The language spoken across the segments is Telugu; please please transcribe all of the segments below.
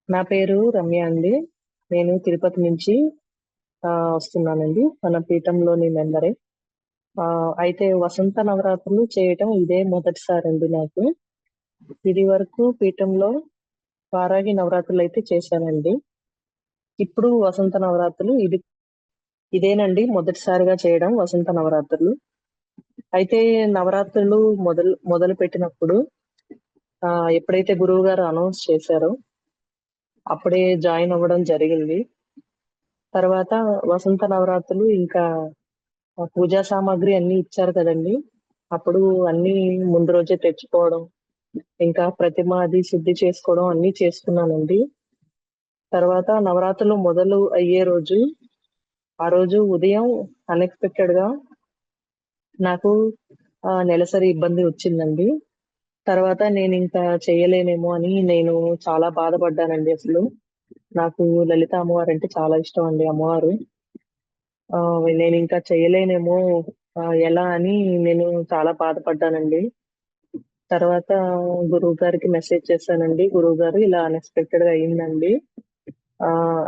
నా పేరు రమ్య అండి. నేను తిరుపతి నుంచి వస్తున్నానండి. మన పీఠంలోని మెంబరే. అయితే వసంత నవరాత్రులు చేయటం ఇదే మొదటిసారండి నాకు. ఇది వరకు పీఠంలో వారాహి నవరాత్రులు అయితే చేశానండి. ఇప్పుడు వసంత నవరాత్రులు ఇదేనండి మొదటిసారిగా చేయడం వసంత నవరాత్రులు. అయితే నవరాత్రులు మొదలు పెట్టినప్పుడు ఎప్పుడైతే గురువు గారు అనౌన్స్ చేశారో అప్పుడే జాయిన్ అవ్వడం జరిగింది. తర్వాత వసంత నవరాత్రులు ఇంకా పూజా సామాగ్రి అన్ని ఇచ్చారు కదండి. అప్పుడు అన్ని ముందు రోజే తెచ్చుకోవడం, ఇంకా ప్రతిమ అది శుద్ధి చేసుకోవడం అన్ని చేసుకున్నానండి. తర్వాత నవరాత్రులు మొదలు అయ్యే రోజు, ఆ రోజు ఉదయం అన్ఎక్స్పెక్టెడ్ గా నాకు నెలసరి ఇబ్బంది వచ్చిందండి. తర్వాత నేను ఇంకా చేయలేనేమో అని నేను చాలా బాధపడ్డానండి అసలు. నాకు లలిత అమ్మవారు అంటే చాలా ఇష్టం అండి అమ్మవారు. నేను ఇంకా చేయలేనేమో ఎలా అని నేను చాలా బాధపడ్డానండి. తర్వాత గురువు గారికి మెసేజ్ చేశానండి. గురువు గారు ఇలా అన్ఎక్స్పెక్టెడ్ గా అయిందండి.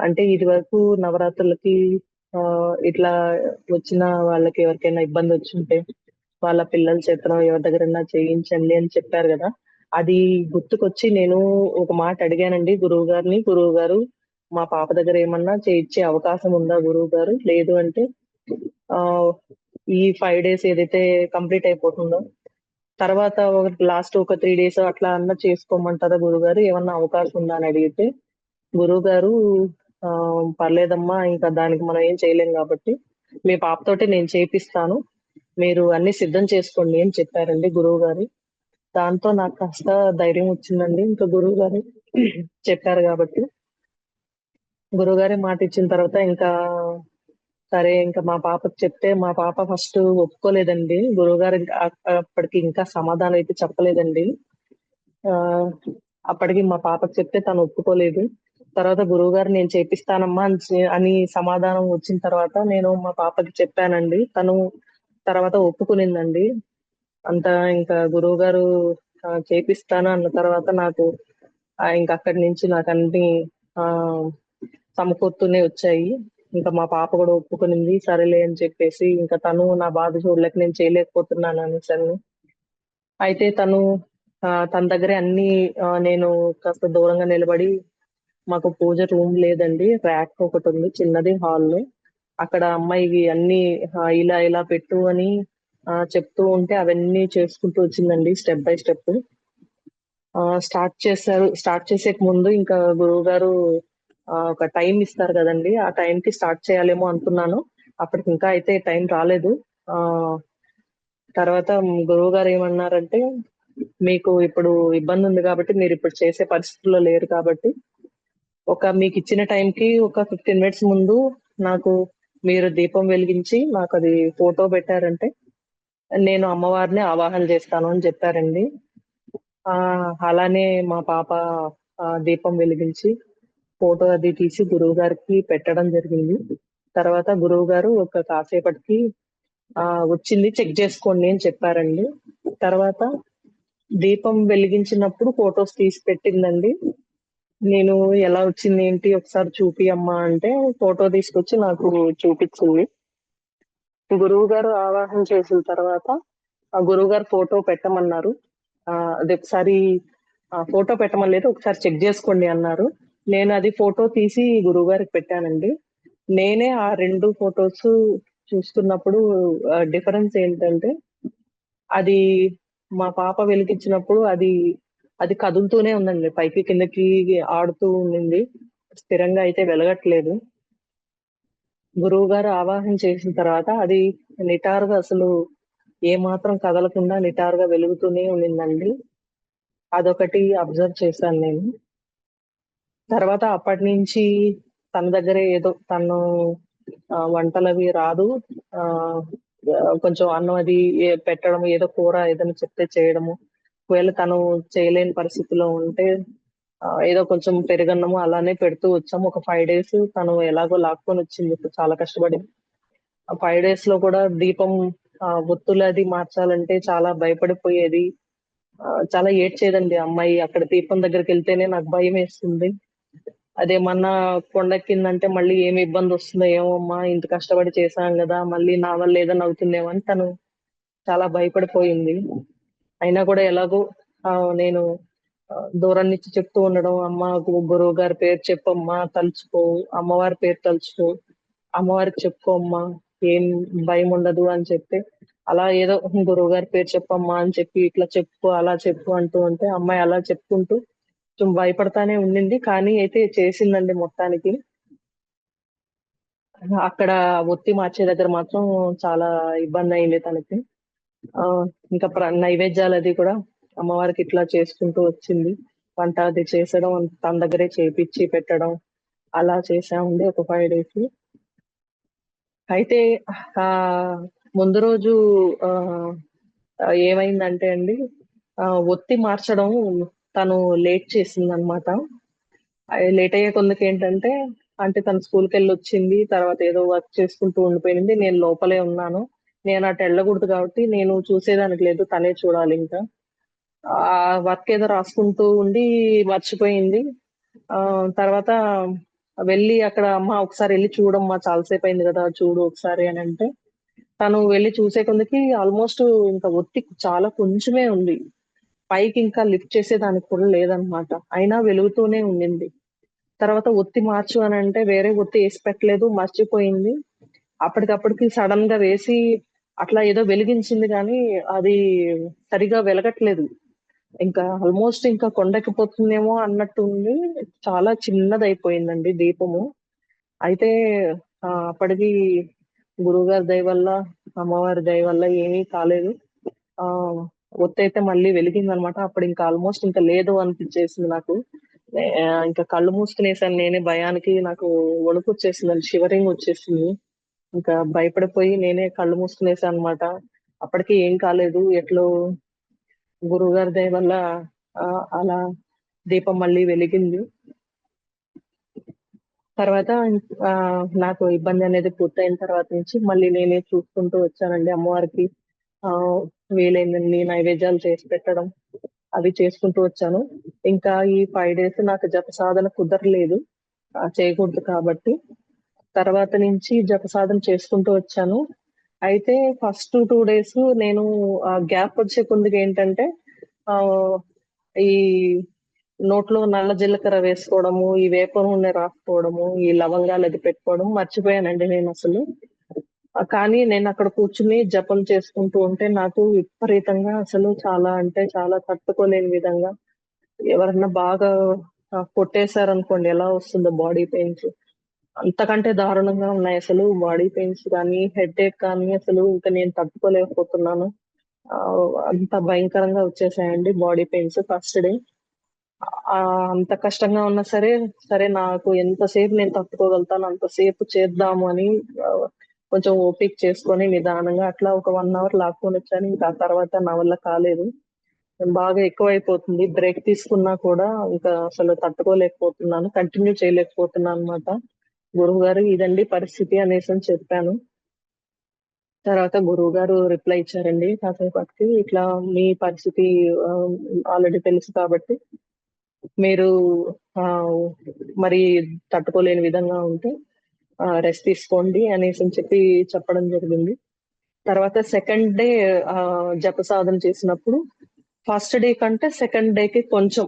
అంటే ఇది వరకు నవరాత్రులకి ఇట్లా వచ్చిన వాళ్ళకి ఎవరికైనా ఇబ్బంది వచ్చుంటే వాళ్ళ పిల్లల చేతనో ఎవరి దగ్గరన్నా చేయించండి అని చెప్పారు కదా. అది గుర్తుకొచ్చి నేను ఒక మాట అడిగానండి గురువు గారిని. గురువు గారు, మా పాప దగ్గర ఏమన్నా చేయించే అవకాశం ఉందా గురువు గారు? లేదు అంటే ఆ ఈ 5 డేస్ ఏదైతే కంప్లీట్ అయిపోతుందో తర్వాత లాస్ట్ ఒక 3 డేస్ అట్లా అన్నా చేసుకోమంటారా గురుగారు? ఏమన్నా అవకాశం ఉందా అని అడిగితే, గురువుగారు పర్లేదమ్మా ఇంకా దానికి మనం ఏం చేయలేం కాబట్టి, మీ పాపతోటి నేను చేపిస్తాను. మీరు అన్ని సిద్ధం చేసుకోండి అని చెప్పారండి గురువుగారు. దాంతో నాకు కాస్త ధైర్యం వచ్చిందండి. ఇంకా గురువుగారు చెప్పారు కాబట్టి. గురువుగారే మాట ఇచ్చిన తర్వాత ఇంకా సరే ఇంకా మా పాపకి చెప్తే మా పాప ఫస్ట్ ఒప్పుకోలేదండి. గురువుగారు ఇంకా అప్పటికి ఇంకా సమాధానం అయితే చెప్పలేదండి. ఆహ్, అప్పటికి మా పాపకి చెప్తే తను ఒప్పుకోలేదు. తర్వాత గురువుగారు నేను చేపిస్తానమ్మా అని సమాధానం వచ్చిన తర్వాత నేను మా పాపకి చెప్పానండి. తను తర్వాత ఒప్పుకునిందండి. అంతా ఇంకా గురువుగారు చేపిస్తాను అన్న తర్వాత నాకు ఇంక అక్కడి నుంచి నాకన్నీ ఆహ్, సమకూరుతూనే వచ్చాయి. ఇంకా మా పాప కూడా ఒప్పుకునింది. సరేలే అని చెప్పేసి ఇంకా తను నా బాధ చూడలేక నేను చేయలేకపోతున్నాను అనేసని. అయితే తన దగ్గరే అన్నీ నేను కాస్త దూరంగా నిలబడి మాకు పూజ రూమ్ లేదండి. ర్యాక్ ఒకటుంది చిన్నది హాల్‌లో. అక్కడ అమ్మాయి అన్నీ ఇలా ఇలా పెట్టు అని చెప్తూ ఉంటే అవన్నీ చేసుకుంటూ వచ్చిందండి స్టెప్ బై స్టెప్. స్టార్ట్ చేశారు. స్టార్ట్ చేసేకి ముందు ఇంకా గురువుగారు ఒక టైమ్ ఇస్తారు గదండీ! ఆ టైంకి స్టార్ట్ చేయాలేమో అనుకున్నాను. అప్పటికి ఇంకా అయితే టైం రాలేదు. ఆహ్, తర్వాత గురువుగారు ఏమన్నారంటే, "మీకు ఇప్పుడు ఇబ్బందుంది గాబట్టి మీరిప్పుడు చేసే పరిస్థితిలో లేరు కాబట్టి, మీకిచ్చిన టైంకి ఒక 15 మినిట్స్ ముందు నాకు మీరు దీపం వెలిగించి నాకది ఫోటో పెట్టారంటే, నేను అమ్మవారిని ఆవాహన జేస్తాను" అని జెప్పారండి. అలానే మా పాప దీపం వెలిగించి ఫోటో అది తీసి గురువుగారికి పెట్టడం జరిగింది. తర్వాత గురువుగారు ఒక కాసేపటికి వచ్చింది చెక్ జేసుకోండి అని చెప్పారండి. తర్వాత దీపం వెలిగించినప్పుడు ఫోటోస్ తీసి పెట్టిందండి. నేను ఎలా వచ్చింది ఏంటి ఒకసారి చూపియమ్మా అంటే ఫోటో తీసుకొచ్చి నాకు చూపిచ్చింది. గురువుగారు ఆవాహన చేసిన తర్వాత ఆ గురువుగారు ఫోటో పెట్టమన్నారు. అది ఒకసారి ఫోటో పెట్టమనలేదు. ఒకసారి చెక్ జేసుకోండి అన్నారు. నేనది ఫోటో తీసి గురువుగారికి పెట్టానండి. నేనే ఆ 2 ఫోటోసు చూస్తున్నప్పుడు డిఫరెన్స్ ఏంటంటే, అది మా పాప వెలిగించినప్పుడు అది కదులుతూనే ఉందండి. పైకి కిందకి ఆడుతూ ఉండింది. స్థిరంగా అయితే వెలగట్లేదు. గురువుగారు ఆవాహన చేసిన తర్వాత అది నిటారుగా అసలు ఏమాత్రం కదలకుండా నిటారుగా వెలుగుతూనే ఉండిందండి. అదొకటి అబ్జర్వ్ చేశాను నేను. తర్వాత అప్పటినుంచి తన దగ్గరే ఏదో తను వంటలవి రాదు. ఆహ్, కొంచెం అన్నం అది పెట్టడం ఏదో కూర ఏదైనా చెప్తే చేయడము. ఒకవేళ తను చేయలేని పరిస్థితిలో ఉంటే ఏదో కొంచెం పెరుగన్నము అలానే పెడుతూ వచ్చాము. ఒక 5 డేస్ తను ఎలాగో లాక్కొనొచ్చింది చాలా కష్టపడి. ఆ 5 డేస్ లో కూడా దీపం ఒత్తులు అది మార్చాలంటే చాలా భయపడిపోయేది. చాలా ఏడ్చేదండి ఆ అమ్మాయి. అక్కడ దీపం దగ్గరికెళ్తేనే నాకు భయమేస్తుంది. అదేమన్నా కొండెక్కిందంటే మళ్ళీ ఏమి ఇబ్బందొస్తుందో ఏమో అమ్మా! ఇంత కష్టపడి చేశాం గదా! మళ్ళీ నా వల్ల ఏదన్నా అవుతుందేమో అని తను చాలా భయపడిపోయింది. అయినా కూడా ఎలాగో నేను దూరం నుంచి చెప్తూ ఉండడం, "అమ్మ గురువు గారి పేరు చెప్పమ్మా, తలుచుకో, అమ్మవారి పేరు తలుచుకో, అమ్మవారికి చెప్పుకో అమ్మా, ఏం భయముండదు" అని చెప్పి, అలా ఏదో గురువుగారి పేరు చెప్పమ్మా అని చెప్పి, ఇట్లా చెప్పు, అలా చెప్పు అంటూ ఉంటే, అమ్మాయి అలా చెప్పుకుంటూ కొంచెం భయపడతానే ఉండింది. కానీ అయితే చేసిందండి మొత్తానికి. అక్కడ ఒత్తి మార్చే దగ్గర మాత్రం చాలా ఇబ్బందయింది తనకి. ఇంకా నైవేద్యాలది కూడా అమ్మవారికి ఇట్లా చేసుకుంటూ వచ్చింది. వంట అది చేసడం తన దగ్గరే చేపిచ్చి పెట్టడం అలా చేశామండి ఒక 5 డేస్. అయితే ముందు రోజు ఆహ్, ఏమైందంటే అండి ఒత్తి మార్చడం తను లేట్ చేసిందనమాట. లేట్ అయ్యే కొందుకేంటంటే అంటే తను స్కూలుకెళ్ళొచ్చింది. తర్వాత ఏదో వర్క్ చేసుకుంటూ ఉండిపోయింది. నేను లోపలే ఉన్నాను. నేను అటు ఎళ్ళకూడదు కాబట్టి నేను చూసేదానికి లేదు. తనే చూడాలింక. వర్క్ ఏదో రాసుకుంటూ ఉండి మర్చిపోయింది. తర్వాత వెళ్లి అక్కడ అమ్మ ఒకసారి ఎళ్లి చూడమ్మా చాలా సేపయింది గదా! చూడు ఒకసారి అనంటే, తను వెళ్లి చూసే కొందుకి ఆల్‌మోస్ట్ ఇంకా ఒత్తి చాలా కొంచెమే ఉంది. పైకి ఇంకా లిఫ్ట్ చేసేదానికి కూడా లేదనమాట. అయినా వెలుగుతూనే ఉండింది. తర్వాత ఒత్తి మార్చు అనంటే వేరే ఒత్తి ఏసి పెట్టలేదు. మర్చిపోయింది. అప్పటికప్పటికి సడెన్‌గా వేసి అట్లా ఏదో వెలిగించింది గానీ, అది సరిగ్గా వెలగట్లేదు. ఇంకా ఆల్‌మోస్ట్ ఇంకా కొండెక్కిపోతుందేమో అన్నట్టు ఉంది. చాలా చిన్నదయిపోయిందండి దీపము. అయితే అప్పటికి గురువుగారి దయ వల్ల, అమ్మవారి దయ వల్ల ఏమీ కాలేదు. ఆహ్, ఒత్తయితే మళ్ళీ వెలిగిందనమాట. అప్పుడింక ఆల్‌మోస్ట్ ఇంక లేదు అనిపిచ్చేసింది నాకు. ఇంకా కళ్ళు మూసుకునేసాను నేనే భయానికి. నాకు వణుకొచ్చేసిందండి. షివరింగ్ వచ్చేసింది. ఇంకా భయపడిపోయి నేనే కళ్ళు మూసుకునేసాననమాట. అప్పటికి ఏం కాలేదు. ఎట్లో గురువుగారి దయ వల్ల అలా దీపం మళ్ళీ వెలిగింది. తర్వాత నాకు ఇబ్బందనేది పూర్తయిన తర్వాత నుంచి మళ్ళీ నేనే చూసుకుంటూ వచ్చానండి అమ్మవారికి. ఆహ్, వీలైనన్ని నైవేద్యాలు చేసి పెట్టడం, అవి చేసుకుంటూ వచ్చాను. ఇంకా ఈ 5 డేస్ నాకు జప సాధన కుదరలేదు. చేయకూడదు కాబట్టి. తర్వాత నుంచి జప సాధన చేసుకుంటూ వచ్చాను. అయితే ఫస్ట్ 2 డేస్ నేను గ్యాప్ వచ్చే కొందుకేంటంటే ఆహ్, ఈ నోట్లో నల్ల జీలకర్ర వేసుకోవడము, ఈ వేప నూనె రాసుకోవడము, ఈ లవంగాలది పెట్టుకోవడం మర్చిపోయానండి నేనసలు. కానీ నేనక్కడ కూర్చొని జపం చేసుకుంటూ ఉంటే నాకు విపరీతంగా అసలు చాలా అంటే చాలా తట్టుకోలేని విధంగా ఎవరన్నా బాగా కొట్టేసారనుకోండి ఎలా వస్తుందో బాడీ పెయిన్స్ అంతకంటే దారుణంగా ఉన్నాయసలు బాడీ పెయిన్స్ గానీ, హెడేక్ కానీ అసలు ఇంక నేను తట్టుకోలేకపోతున్నాను. అంత భయంకరంగా వచ్చేసాయండి బాడీ పెయిన్స్ ఫస్ట్ డే. అంత కష్టంగా ఉన్నా సరే, సరే నాకు ఎంతసేపు నేను తట్టుకోగలుగుతానో అంతసేపు చేద్దాము అని ఆహ్, కొంచెం ఓపిక చేసుకొని నిదానంగా అట్లా ఒక 1 అవర్ లాక్కొనొచ్చాను. ఇంకా ఆ తర్వాత నా వల్ల కాలేదు. బాగా ఎక్కువైపోతుంది. బ్రేక్ తీసుకున్నా కూడా ఇంకా అసలు తట్టుకోలేకపోతున్నాను. కంటిన్యూ చేయలేకపోతున్నాననమాట. గురువుగారు ఇదండి పరిస్థితి అనేసని చెప్పాను. తర్వాత గురువుగారు రిప్లై ఇచ్చారండి కాసేపటికి. ఇట్లా మీ పరిస్థితి ఆహ్, ఆల్రెడీ తెలుసు కాబట్టి మీరు ఆహ్, మరి తట్టుకోలేని విధంగా ఉంటే రెస్ట్ తీసుకోండి అనేసని చెప్పి చెప్పడం జరిగింది. తర్వాత సెకండ్ డే జప సాధన చేసినప్పుడు ఫస్ట్ డే కంటే సెకండ్ డేకి కొంచెం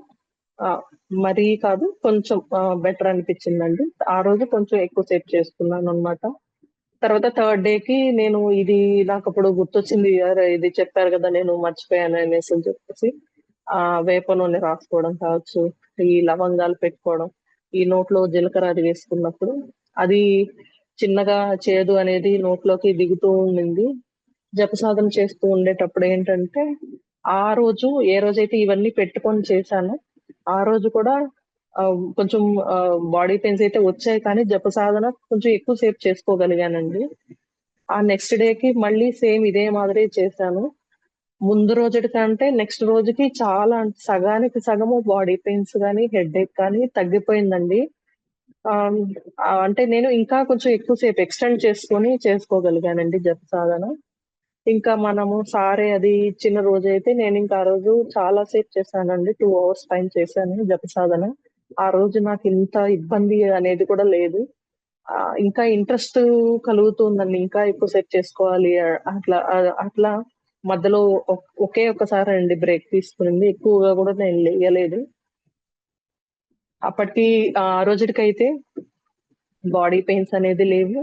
ఆహ్, మరీ కాదు కొంచెం బెటర్ అనిపిచ్చిందండి. ఆ రోజు కొంచెం ఎక్కువ సేపు చేసుకున్నాననమాట. తర్వాత థర్డ్ డేకి నేను ఇది నాకప్పుడు గుర్తొచ్చింది. అరే! ఇది చెప్పారు గదా! నేను మర్చిపోయాను అనేసని చెప్పేసి వేప నూనె రాసుకోవడం కావచ్చు, ఈ లవంగాలు పెట్టుకోవడం, ఈ నోట్లో జీలకర్ర అది వేసుకున్నప్పుడు అది చిన్నగా చేదు అనేది నోట్లోకి దిగుతూ ఉండింది. జపసాధన చేస్తూ ఉండేటప్పుడేంటంటే, ఆ రోజు ఏ రోజైతే ఇవన్నీ పెట్టుకొని చేశానో, ఆ రోజు కూడా కొంచెం బాడీ పెయిన్స్ అయితే వచ్చాయి కానీ, జపసాధన కొంచెం ఎక్కువ సేపు చేసుకోగలిగానండి. ఆ నెక్స్ట్ డేకి మళ్ళీ సేమ్ ఇదే మాదిరి చేశాను. ముందు రోజుటి కంటే నెక్స్ట్ రోజుకి చాలా సగానికి సగము బాడీ పెయిన్స్ గానీ, హెడేక్ కానీ తగ్గిపోయిందండి. ఆహ్, అంటే నేను ఇంకా కొంచెం ఎక్కువ సేపు ఎక్స్‌టెండ్ చేసుకొని చేసుకోగలిగానండి జప సాధన. ఇంకా మనము సారే అది ఇచ్చిన రోజైతే నేనింక ఆ రోజు చాలా సేపు చేశానండి. 2 అవర్స్ పైన చేశాను జప సాధన. ఆ రోజు నాకింత ఇబ్బంది అనేది కూడా లేదు. ఇంకా ఇంట్రెస్ట్ కలుగుతుందండి. ఇంకా ఎక్కువ సేపు చేసుకోవాలి. అట్లా మధ్యలో ఒకే ఒక్కసారండి బ్రేక్ తీసుకునింది. ఎక్కువగా కూడా నేను లెయ్యలేదు. అప్పటికి ఆ రోజుటికైతే బాడీ పెయిన్స్ అనేది లేవు.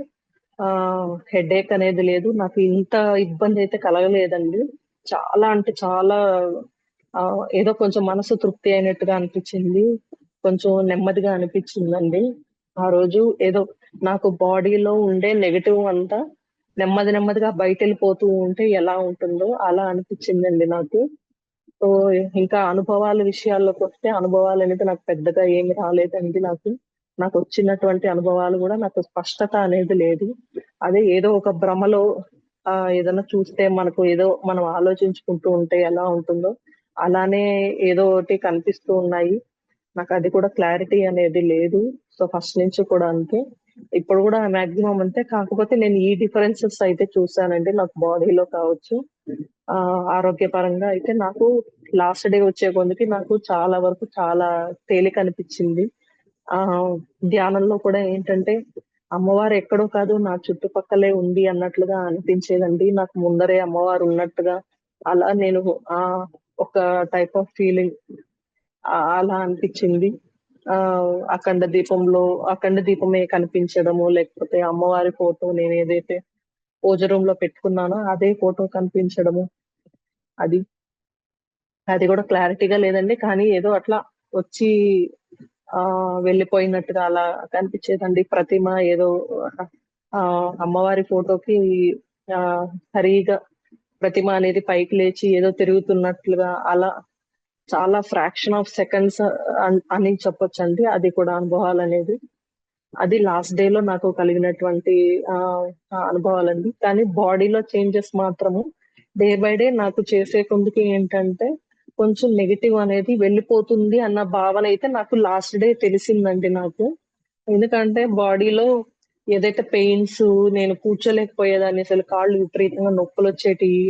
హెడేక్ అనేది లేదు. నాకు ఇంత ఇబ్బందయితే కలగలేదండి. చాలా అంటే చాలా ఏదో కొంచెం మనసు తృప్తి అయినట్టుగా అనిపిచ్చింది. కొంచెం నెమ్మదిగా అనిపిచ్చిందండి. ఆ రోజు ఏదో నాకు బాడీలో ఉండే నెగెటివ్ అంతా నెమ్మదిగా బయటెళ్ళిపోతూ ఉంటే ఎలా ఉంటుందో అలా అనిపిచ్చిందండి నాకు. సో, ఇంకా అనుభవాల విషయాల్లోకొస్తే అనుభవాలనేది నాకు పెద్దగా ఏమి రాలేదండి నాకు. నాకొచ్చినటువంటి అనుభవాలు గూడా నాకు స్పష్టత అనేది లేదు. అదే ఏదో ఒక భ్రమలో ఏదన్నా చూస్తే మనకు ఏదో మనం ఆలోచించుకుంటూ ఉంటే ఎలా ఉంటుందో, అలానే ఏదో ఒకటి కనిపిస్తూ ఉన్నాయి. నాకది కూడా క్లారిటీ అనేది లేదు. సో, ఫస్ట్ నుంచి కూడా అంతే. ఇప్పుడు గూడా మాక్సిమం అంతే. కాకపోతే నేను ఈ డిఫరెన్సెస్ అయితే చూసానండి నాకు బాడీలో కావచ్చు. ఆరోగ్యపరంగా అయితే నాకు లాస్ట్ డే వచ్చే కొందికి నాకు చాలా వరకు చాలా తేలికనిపిచ్చింది. ధ్యానంలో కూడా ఏంటంటే, అమ్మవారు ఎక్కడో కాదు నా చుట్టుపక్కలే ఉంది అన్నట్లుగా అనిపించేదండి. నాకు ముందరే అమ్మవారు ఉన్నట్టుగా అలా నేను ఒక టైప్ ఆఫ్ ఫీలింగ్ అలా అనిపిచ్చింది. అఖండ దీపమే కనిపించడము, లేకపోతే అమ్మవారి ఫోటో నేనేదైతే పూజ రూమ్‌లో పెట్టుకున్నానో అదే ఫోటో కనిపించడము. అది. అది గూడా క్లారిటీగా లేదండి. కానీ ఏదో అట్లా వచ్చి వెళ్ళిపోయినట్టుగా అలా కనిపిచ్చేదండి. ప్రతిమ ఏదో అమ్మవారి ఫోటోకి ఆహ్, సరిగ్గా ప్రతిమ అనేది పైకి లేచి ఏదో తిరుగుతున్నట్లుగా అలా చాలా ఫ్రాక్షన్ ఆఫ్ సెకండ్స్ అని చెప్పొచ్చండి. అది కూడా అనుభవాలనేది. అది లాస్ట్ డేలో నాకు కలిగినటువంటి ఆహ్, అనుభవాలండి. కానీ బాడీలో చేంజెస్ మాత్రము డే బై డే నాకు చేసే కొందుకి ఏంటంటే, కొంచెం నెగెటివ్ అనేది వెళ్ళిపోతుంది అన్న భావనైతే నాకు లాస్ట్ డే తెలిసిందండి నాకు. ఎందుకంటే బాడీలో ఏదైతే పెయిన్స్ నేను కూర్చోలేకపోయేదాన్ని అసలు కాళ్ళు విపరీతంగా నొప్పులొచ్చేటియి.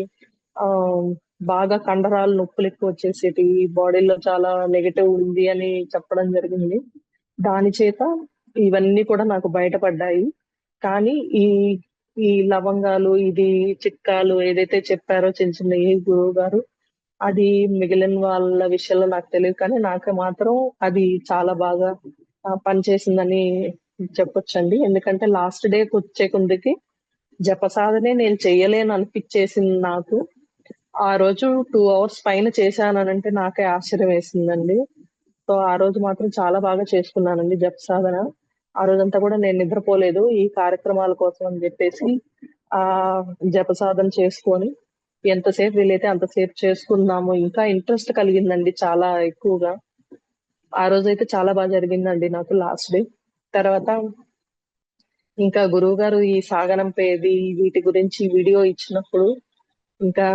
ఆహ్, బాగా కండరాలు నొప్పులెక్కువొచ్చేసేటియి. బాడీలో చాలా నెగెటివ్ ఉంది అని చెప్పడం జరిగింది. దాని చేత ఇవన్నీ కూడా నాకు బయటపడ్డాయి. కానీ ఈ, ఈ లవంగాలు, ఇది చిట్కాలు ఏదైతే చెప్పారో చిన్న చిన్నయి గురువుగారు, అది మిగిలిన వాళ్ళ విషయంలో నాకు తెలీదు కానీ, నాకు మాత్రం అది చాలా బాగా పనిచేసిందని చెప్పొచ్చండి. ఎందుకంటే లాస్ట్ డేకొచ్చే కొందికి జపసాధనే నేను చెయ్యలేననిపిచ్చేసింది నాకు. ఆ రోజు 2 అవర్స్ పైన చేశాననంటే నాకే ఆశ్చర్యం వేసిందండి. సో, ఆ రోజు మాత్రం చాలా బాగా చేసుకున్నానండి జప సాధన. ఆ రోజంతా కూడా నేను నిద్రపోలేదు. ఈ కార్యక్రమాల కోసం అని జెప్పేసి ఆహ్, జప సాధన చేసుకొని ఎంతసేపు వీలైతే అంతసేపు చేసుకున్నాము. ఇంకా ఇంట్రెస్ట్ కలిగిందండి చాలా ఎక్కువగా. ఆ రోజైతే చాలా జరిగిందండి నాకు లాస్ట్ డే. తర్వాత ఇంకా గురువుగారు ఈ సాగనంపేది వీటి గురించి వీడియో ఇచ్చినప్పుడు ఇంకా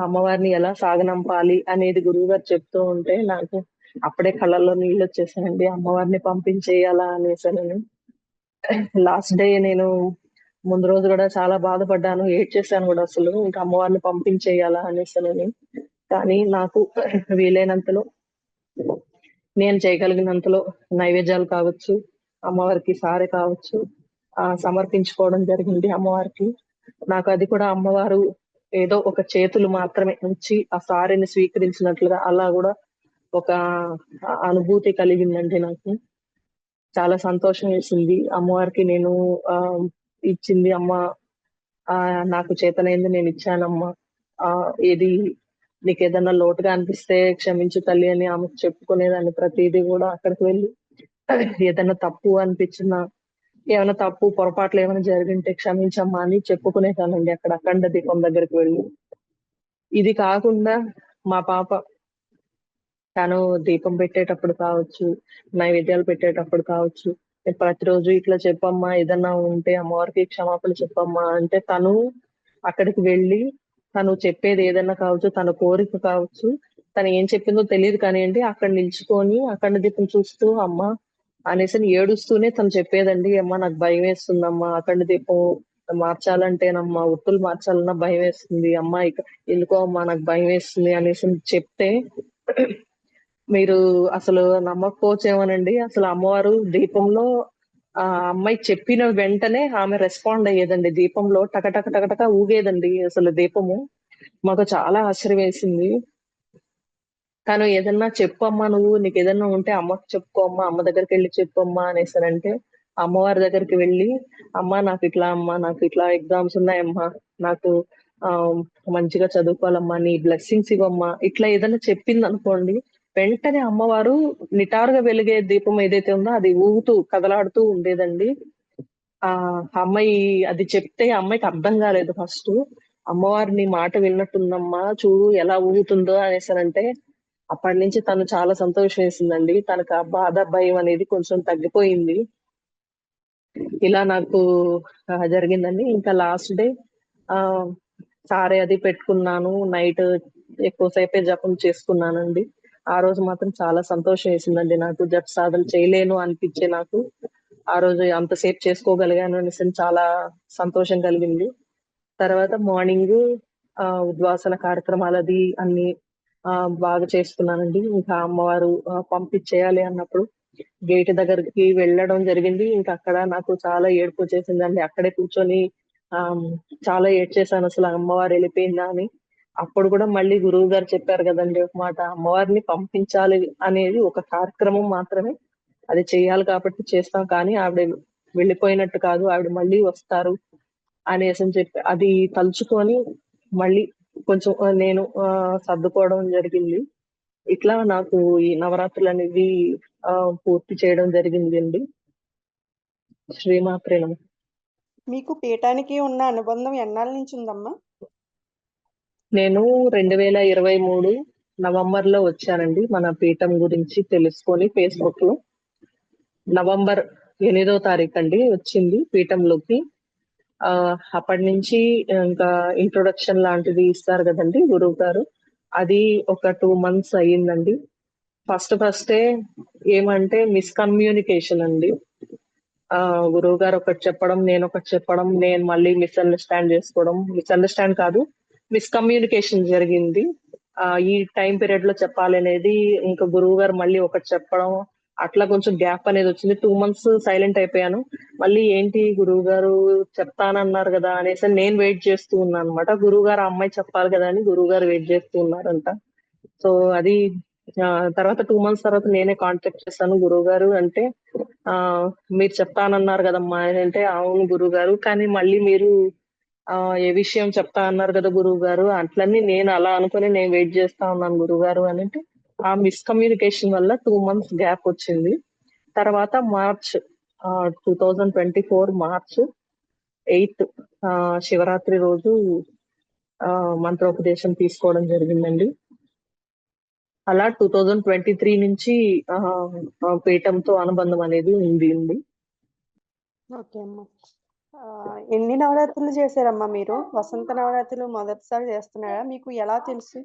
అమ్మవారిని ఎలా సాగనంపాలి అనేది గురువుగారు చెప్తూ ఉంటే నాకు అప్పుడే కళ్ళల్లో నీళ్ళొచ్చేసాయండి. అమ్మవారిని పంపించేయాలా అనేసనని. లాస్ట్ డే నేను ముందు రోజు గూడా చాలా బాధపడ్డాను. ఏడ్చేసాను గూడా అసలు. ఇంక అమ్మవారిని పంపించేయాలా అనేసనని. కానీ నాకు వీలైనంతలో నేను చేయగలిగినంతలో నైవేద్యాలు కావచ్చు, అమ్మవారికి సారె కావచ్చు, సమర్పించుకోవడం జరిగింది అమ్మవారికి. నాకది కూడా అమ్మవారు ఏదో ఒక చేతులు మాత్రమే ఉంచి ఆ సారెని స్వీకరించినట్లుగా అలా గూడా ఒక అనుభూతి కలిగిందండి నాకు. చాలా సంతోషం వేసింది. అమ్మవారికి నేను ఇచ్చింది అమ్మ నాకు చేతనైంది నేనిచ్చానమ్మా. ఏది నీకేదన్నా లోటుగా అనిపిస్తే క్షమించు తల్లి అని ఆమెకు చెప్పుకునేదాన్ని ప్రతీదీ గూడా అక్కడికి వెళ్లి. ఏదన్నా తప్పు అనిపించినా, ఏమన్నా తప్పు పొరపాట్లు ఏమైనా జరిగుంటే క్షమించమ్మా అని చెప్పుకునేదాన్నండి అక్కడ అఖండ దీపం దగ్గరికి వెళ్లి. ఇది కాకుండా మా పాప తను దీపం పెట్టేటప్పుడు కావచ్చు, నైవేద్యాలు పెట్టేటప్పుడు కావచ్చు, ప్రతిరోజు ఇట్లా చెప్పమ్మా ఏదన్నా ఉంటే అమ్మవారికి క్షమాపణ చెప్పమ్మా అంటే తను అక్కడికి వెళ్ళి తను చెప్పేది ఏదైనా కావచ్చు, తన కోరిక కావచ్చు, తను ఏం చెప్పిందో తెలియదు కానివ్వండి, అక్కడ నిల్చుకొని అఖండ దీపం చూస్తూ అమ్మ అనేసి ఏడుస్తూనే తను చెప్పేదండి. అమ్మ నాకు భయం వేస్తుందమ్మా, అఖండ దీపం మార్చాలంటేనమ్మా, ఒత్తులు మార్చాలన్నా భయం వేస్తుంది అమ్మా, ఇక ఎందుకో అమ్మా నాకు భయం వేస్తుంది అనేసి చెప్తే మీరు అసలు నమ్మకపోవచ్చేమోనండి. అసలు అమ్మవారు దీపంలో ఆ అమ్మాయి చెప్పిన వెంటనే ఆమె రెస్పాండ్ అయ్యేదండి. దీపంలో టకటక టకటక ఊగేదండి అసలు దీపము. మాకు చాలా ఆశ్చర్యం వేసింది. తను ఏదన్నా చెప్పమ్మా, నువ్వు నీకు ఏదన్నా ఉంటే అమ్మకి చెప్పుకో అమ్మా, అమ్మ దగ్గరికి వెళ్ళి చెప్పమ్మా అనేసానంటే అమ్మవారి దగ్గరికి వెళ్ళి అమ్మా నాకు ఇట్లా ఎగ్జామ్స్ ఉన్నాయమ్మా, నాకు ఆ మంచిగా చదువుకోవాలమ్మా, నీ బ్లెస్సింగ్స్ ఇవ్వమ్మా, ఇట్లా ఏదైనా చెప్పింది అనుకోండి, వెంటనే అమ్మవారు నిటారుగా వెలిగే దీపం ఏదైతే ఉందో అది ఊగుతూ కదలాడుతూ ఉండేదండి. ఆ అమ్మాయి అది చెప్తే అమ్మాయికి అర్థం కాలేదు ఫస్ట్. అమ్మవారిని మాట విన్నట్టుందమ్మా, చూడు ఎలా ఊగుతుందో అనేసానంటే అప్పటి నుంచి తను చాలా సంతోషం వేసిందండి. తనకు ఆ బాధ భయం అనేది కొంచెం తగ్గిపోయింది. ఇలా నాకు జరిగిందండి. ఇంకా లాస్ట్ డే ఆ సారే అది పెట్టుకున్నాను. నైట్ ఎక్కువసేపే జపం చేసుకున్నానండి. ఆ రోజు మాత్రం చాలా సంతోషం వేసిందండి నాకు. జప సాధన చేయలేను అనిపించే నాకు ఆ రోజు అంతసేపు చేసుకోగలిగాను అనేసి చాలా సంతోషం కలిగింది. తర్వాత మార్నింగ్ ఉద్వాసన కార్యక్రమాలు అది అన్ని బాగా చేసుకున్నానండి. ఇంకా అమ్మవారు పంపించేయాలి అన్నప్పుడు గేట్ దగ్గరికి వెళ్ళడం జరిగింది. ఇంకా అక్కడ నాకు చాలా ఏడుపు వచ్చేసిందండి. అక్కడే కూర్చొని ఆ చాలా ఏడ్చేసాను అసలు అమ్మవారు వెళ్ళిపోయిందా అని. అప్పుడు కూడా మళ్ళీ గురువు గారు చెప్పారు కదండి ఒక మాట, అమ్మవారిని పంపించాలి అనేది ఒక కార్యక్రమం మాత్రమే, అది చేయాలి కాబట్టి చేస్తాం, కానీ ఆవిడ వెళ్ళిపోయినట్టు కాదు, ఆవిడ మళ్ళీ వస్తారు అనేసి అని చెప్పి అది తలుచుకొని మళ్ళీ కొంచెం నేను సర్దుకోవడం జరిగింది. ఇట్లా నాకు ఈ నవరాత్రులు అనేది పూర్తి చేయడం జరిగింది అండి. శ్రీమాత్రే నమః. మీకు పీఠానికి ఉన్న అనుబంధం ఎన్నాళ్ళ నుంచి ఉందమ్మా? నేను 2023 నవంబర్ లో వచ్చానండి మన పీఠం గురించి తెలుసుకొని ఫేస్బుక్ లో. నవంబర్ 8వ తారీఖు అండి వచ్చింది పీఠంలోకి. ఆ అప్పటి నుంచి ఇంకా ఇంట్రొడక్షన్ లాంటిది ఇస్తారు కదండి గురువు గారు, అది ఒక 2 months అయ్యిందండి. ఫస్టే ఏమంటే మిస్కమ్యూనికేషన్ అండి. గురువు గారు ఒకటి చెప్పడం, నేను ఒకటి చెప్పడం, నేను మళ్ళీ మిస్అండర్స్టాండ్ చేసుకోవడం, మిస్అండర్స్టాండ్ కాదు, మిస్కమ్యూనికేషన్ జరిగింది. ఈ టైం పీరియడ్ లో చెప్పాలి అనేది ఇంకా గురువు గారు మళ్ళీ ఒకటి చెప్పడం, అట్లా కొంచెం గ్యాప్ అనేది వచ్చింది. 2 months సైలెంట్ అయిపోయాను. మళ్ళీ ఏంటి గురువు గారు చెప్తానన్నారు కదా అనేసి నేను వెయిట్ చేస్తూ ఉన్నాను అనమాట. గురువు గారు ఆ అమ్మాయి చెప్పాలి కదా అని గురువు గారు వెయిట్ చేస్తూ ఉన్నారంట. సో అది తర్వాత 2 months తర్వాత నేనే కాంటాక్ట్ చేశాను గురువు గారు. అంటే ఆ మీరు చెప్తానన్నారు కదమ్మా అంటే, అవును గురువు గారు, కానీ మళ్ళీ మీరు ఏ విషయం చెప్తా అన్నారు కదా గురువు గారు, అట్లన్నీ నేను అలా అనుకుని నేను వెయిట్ చేస్తా ఉన్నాను గురువు గారు అని అంటే, ఆ మిస్కమ్యూనికేషన్ వల్ల 2 months గ్యాప్ వచ్చింది. తర్వాత మార్చ్ 2024 మార్చ్ 8 శివరాత్రి రోజు మంత్రోపదేశం తీసుకోవడం జరిగిందండి. అలా 2023 నుంచి పీఠంతో అనుబంధం అనేది ఉంది. ఓకే అమ్మా. ఎన్ని నవరాత్రులు చేశారమ్మా మీరు? వసంత నవరాత్రులు మొదటిసారి చేస్తున్నారా? మీకు ఎలా తెలుసు?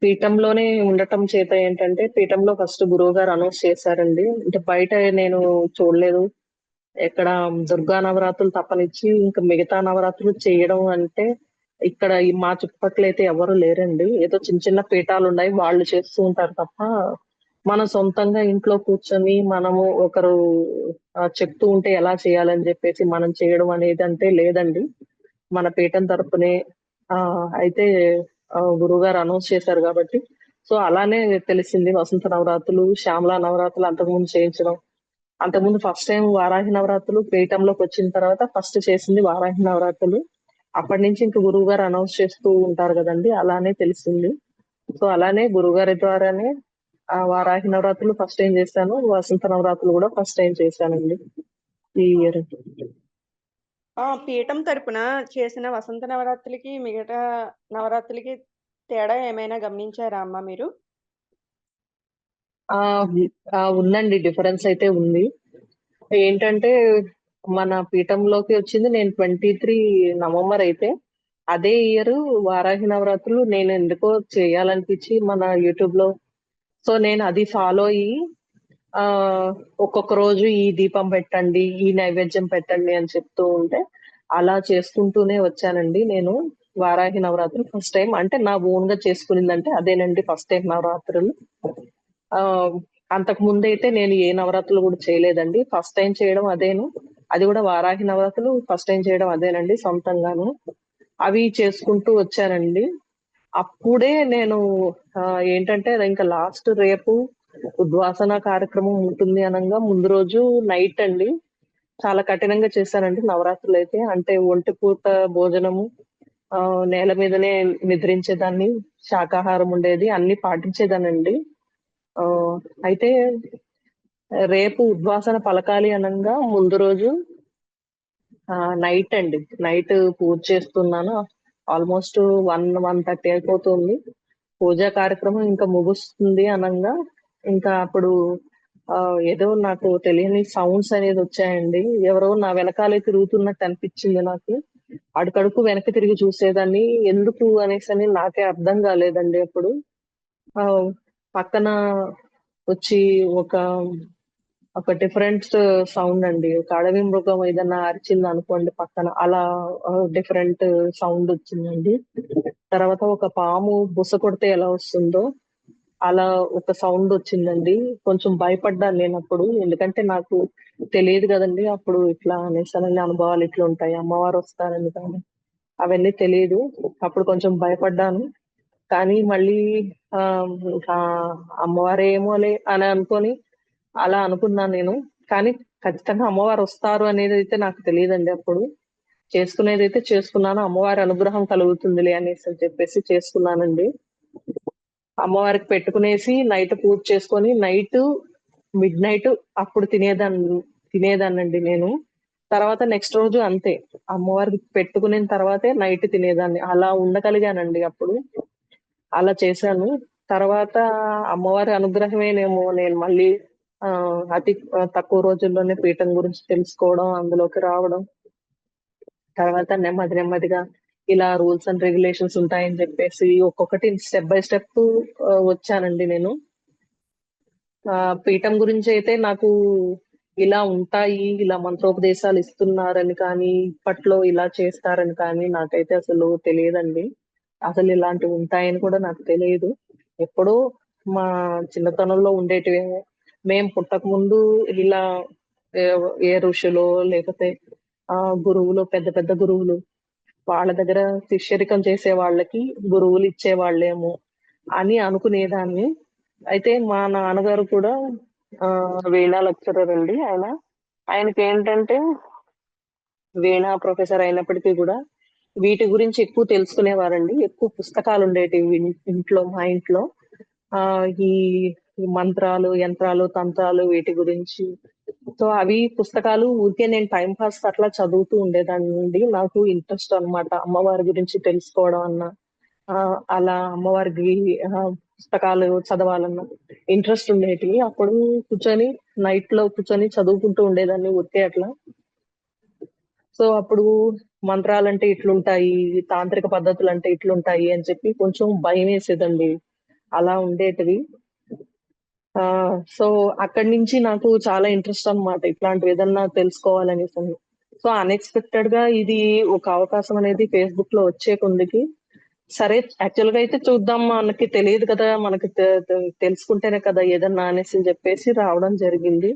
పీఠంలోనే ఉండటం చేత ఏంటంటే, పీఠంలో ఫస్ట్ గురువు గారు అనౌన్స్ చేశారండి. అంటే బయట నేను చూడలేదు ఎక్కడ. దుర్గా నవరాత్రులు తప్పనిచ్చి ఇంకా మిగతా నవరాత్రులు చేయడం అంటే ఇక్కడ మా చుట్టుపక్కల అయితే ఎవరు లేరండి. ఏదో చిన్న చిన్న పీఠాలు ఉన్నాయి, వాళ్ళు చేస్తూ ఉంటారు తప్ప మనం సొంతంగా ఇంట్లో కూర్చొని మనము ఒకరు చెప్తూ ఉంటే ఎలా చేయాలని చెప్పేసి మనం చేయడం అనేది అంటే లేదండి. మన పీఠం తరపునే అయితే గురువుగారు అనౌన్స్ చేశారు కాబట్టి, సో అలానే తెలిసింది. వసంత నవరాత్రులు, శ్యామలా నవరాత్రులు అంతకుముందు చేయించడం. అంతకుముందు ఫస్ట్ టైం వారాహి నవరాత్రులు పీఠంలోకి వచ్చిన తర్వాత ఫస్ట్ చేసింది వారాహి నవరాత్రులు. అప్పటి నుంచి ఇంకా గురువు గారు అనౌన్స్ చేస్తూ ఉంటారు కదండి, అలానే తెలిసింది. సో అలానే గురుగారి ద్వారానే వారాహి నవరాత్రులు ఫస్ట్ టైం చేశాను, వసంత నవరాత్రులు కూడా ఫస్ట్ టైం చేశానండి ఈ ఇయర్. పీఠం తరపున చేసిన వసంత నవరాత్రులకి మిగతా నవరాత్రులకి తేడా ఏమైనా గమనించారా అమ్మా మీరు? ఉందండి, డిఫరెన్స్ అయితే ఉంది. ఏంటంటే మన పీఠంలోకి వచ్చింది నేను 23 నవంబర్ అయితే, అదే ఇయర్ వారాహి నవరాత్రులు నేను ఎందుకో చేయాలనిపించి మన యూట్యూబ్ లో, సో నేను అది ఫాలో అయ్యి ఆ ఒక్కొక్క రోజు ఈ దీపం పెట్టండి, ఈ నైవేద్యం పెట్టండి అని చెప్తూ ఉంటే అలా చేసుకుంటూనే వచ్చానండి నేను. వారాహి నవరాత్రులు ఫస్ట్ టైం అంటే నా ఓన్ గా చేసుకునిందంటే అదేనండి ఫస్ట్ టైం నవరాత్రులు. ఆ అంతకు ముందైతే నేను ఏ నవరాత్రులు కూడా చేయలేదండి, ఫస్ట్ టైం చేయడం అదేను. అది కూడా వారాహి నవరాత్రులు ఫస్ట్ టైం చేయడం అదేనండి సొంతంగాను. అవి చేసుకుంటూ వచ్చానండి. అప్పుడే నేను ఆ, ఏంటంటే అది ఇంకా లాస్ట్ రేపు ఉద్వాసన కార్యక్రమం ఉంటుంది అనంగా ముందు రోజు నైట్ అండి చాలా కఠినంగా చేశానండి నవరాత్రులు అయితే. అంటే ఒంటి పూట భోజనము, ఆ నేల మీదనే నిద్రించేదాన్ని, శాకాహారం ఉండేది, అన్ని పాటించేదానండి. ఆ అయితే రేపు ఉద్వాసన పలకాలి అనంగా ముందు రోజు నైట్ అండి, నైట్ పూజ చేస్తున్నాను. ఆల్మోస్ట్ 1:30 అయిపోతుంది. పూజా కార్యక్రమం ఇంకా ముగుస్తుంది అనంగా ఇంకా అప్పుడు ఆ ఏదో నాకు తెలియని సౌండ్స్ అనేది వచ్చాయండి. ఎవరో నా వెనకాలే తిరుగుతున్నట్టు అనిపించింది నాకు. అడుగడుగు వెనక్కి తిరిగి చూసేదాన్ని, ఎందుకు అనేసి అని నాకే అర్థం కాలేదండి అప్పుడు. ఆ పక్కన వచ్చి ఒక ఒక డిఫరెంట్ సౌండ్ అండి. ఒక అడవి మృగం ఏదన్నా అరిచింది అనుకోండి పక్కన, అలా డిఫరెంట్ సౌండ్ వచ్చిందండి. తర్వాత ఒక పాము బుస కొడితే ఎలా వస్తుందో అలా ఒక సౌండ్ వచ్చిందండి. కొంచెం భయపడ్డాను నేను అప్పుడు, ఎందుకంటే నాకు తెలియదు కదండి అప్పుడు ఇట్లా అనేసనని అనుభవాలు ఇట్లా ఉంటాయి, అమ్మవారు వస్తారని కానీ అవన్నీ తెలియదు. అప్పుడు కొంచెం భయపడ్డాను. కానీ మళ్ళీ ఆ ఇంకా అమ్మవారేమోలే అని అనుకొని అలా అనుకున్నాను నేను. కానీ ఖచ్చితంగా అమ్మవారు వస్తారు అనేది అయితే నాకు తెలియదండి అప్పుడు. చేసుకునేదైతే చేసుకున్నాను, అమ్మవారి అనుగ్రహం కలుగుతుందిలే అనేసి అని చెప్పేసి చేసుకున్నానండి. అమ్మవారికి పెట్టుకునేసి నైట్ పూజ చేసుకొని నైట్ మిడ్ నైట్ అప్పుడు తినేదాన్నండి నేను. తర్వాత నెక్స్ట్ రోజు అంతే, అమ్మవారికి పెట్టుకున్న తర్వాతే నైట్ తినేదాన్ని. అలా ఉండగలిగానండి అప్పుడు. అలా చేశాను. తర్వాత అమ్మవారి అనుగ్రహమేనేమో నేను మళ్ళీ అతి తక్కువ రోజుల్లోనే పీఠం గురించి తెలుసుకోవడం, అందులోకి రావడం. తర్వాత నెమ్మది నెమ్మదిగా ఇలా రూల్స్ అండ్ రెగ్యులేషన్స్ ఉంటాయని చెప్పేసి ఒక్కొక్కటి స్టెప్ బై స్టెప్ వచ్చానండి నేను. పీఠం గురించి అయితే నాకు ఇలా ఉంటాయి, ఇలా మంత్రోపదేశాలు ఇస్తున్నారని కానీ, ఇప్పట్లో ఇలా చేస్తారని కానీ నాకైతే అసలు తెలియదండి. అసలు ఇలాంటివి ఉంటాయని కూడా నాకు తెలియదు. ఎప్పుడో మా చిన్నతనంలో ఉండేటివే. మేము పుట్టక ముందు ఇలా ఏ ఏ ఋషులో లేకపోతే గురువులు, పెద్ద పెద్ద గురువులు వాళ్ళ దగ్గర శిష్యరికం చేసే వాళ్ళకి గురువులు ఇచ్చేవాళ్ళేమో అని అనుకునేదాన్ని. అయితే మా నాన్నగారు కూడా వీణా లెక్చరర్ అండి ఆయన. ఆయనకి ఏంటంటే వీణా ప్రొఫెసర్ అయినప్పటికీ కూడా వీటి గురించి ఎక్కువ తెలుసుకునేవారండి. ఎక్కువ పుస్తకాలు ఉండేటివి ఇంట్లో, మా ఇంట్లో. ఆ ఈ ఈ మంత్రాలు, యంత్రాలు, తంత్రాలు వీటి గురించి. సో అవి పుస్తకాలు ఊరికే నేను టైం పాస్ అట్లా చదువుతూ ఉండేదాన్ని. నాకు ఇంట్రెస్ట్ అన్నమాట అమ్మవారి గురించి తెలుసుకోవడం అన్నా, అలా అమ్మవారికి పుస్తకాలు చదవాలన్న ఇంట్రెస్ట్ ఉండేటివి. అప్పుడు కూర్చొని నైట్ లో కూర్చొని చదువుకుంటూ ఉండేదాన్ని ఊరికే అట్లా. సో అప్పుడు మంత్రాలంటే ఇట్లుంటాయి, తాంత్రిక పద్ధతులు అంటే ఇట్లుంటాయి అని చెప్పి కొంచెం భయం వేసేదండి. అలా ఉండేటివి. ఆ సో అక్కడి నుంచి నాకు చాలా ఇంట్రెస్ట్ అన్నమాట ఇట్లాంటివి ఏదన్నా తెలుసుకోవాలనేసి. సో అన్ఎక్స్పెక్టెడ్ గా ఇది ఒక అవకాశం అనేది ఫేస్బుక్ లో వచ్చే కొందికి, సరే యాక్చువల్ గా అయితే చూద్దాం, మనకి తెలియదు కదా, మనకి తెలుసుకుంటేనే కదా ఏదన్నా అనేసి చెప్పేసి రావడం జరిగింది.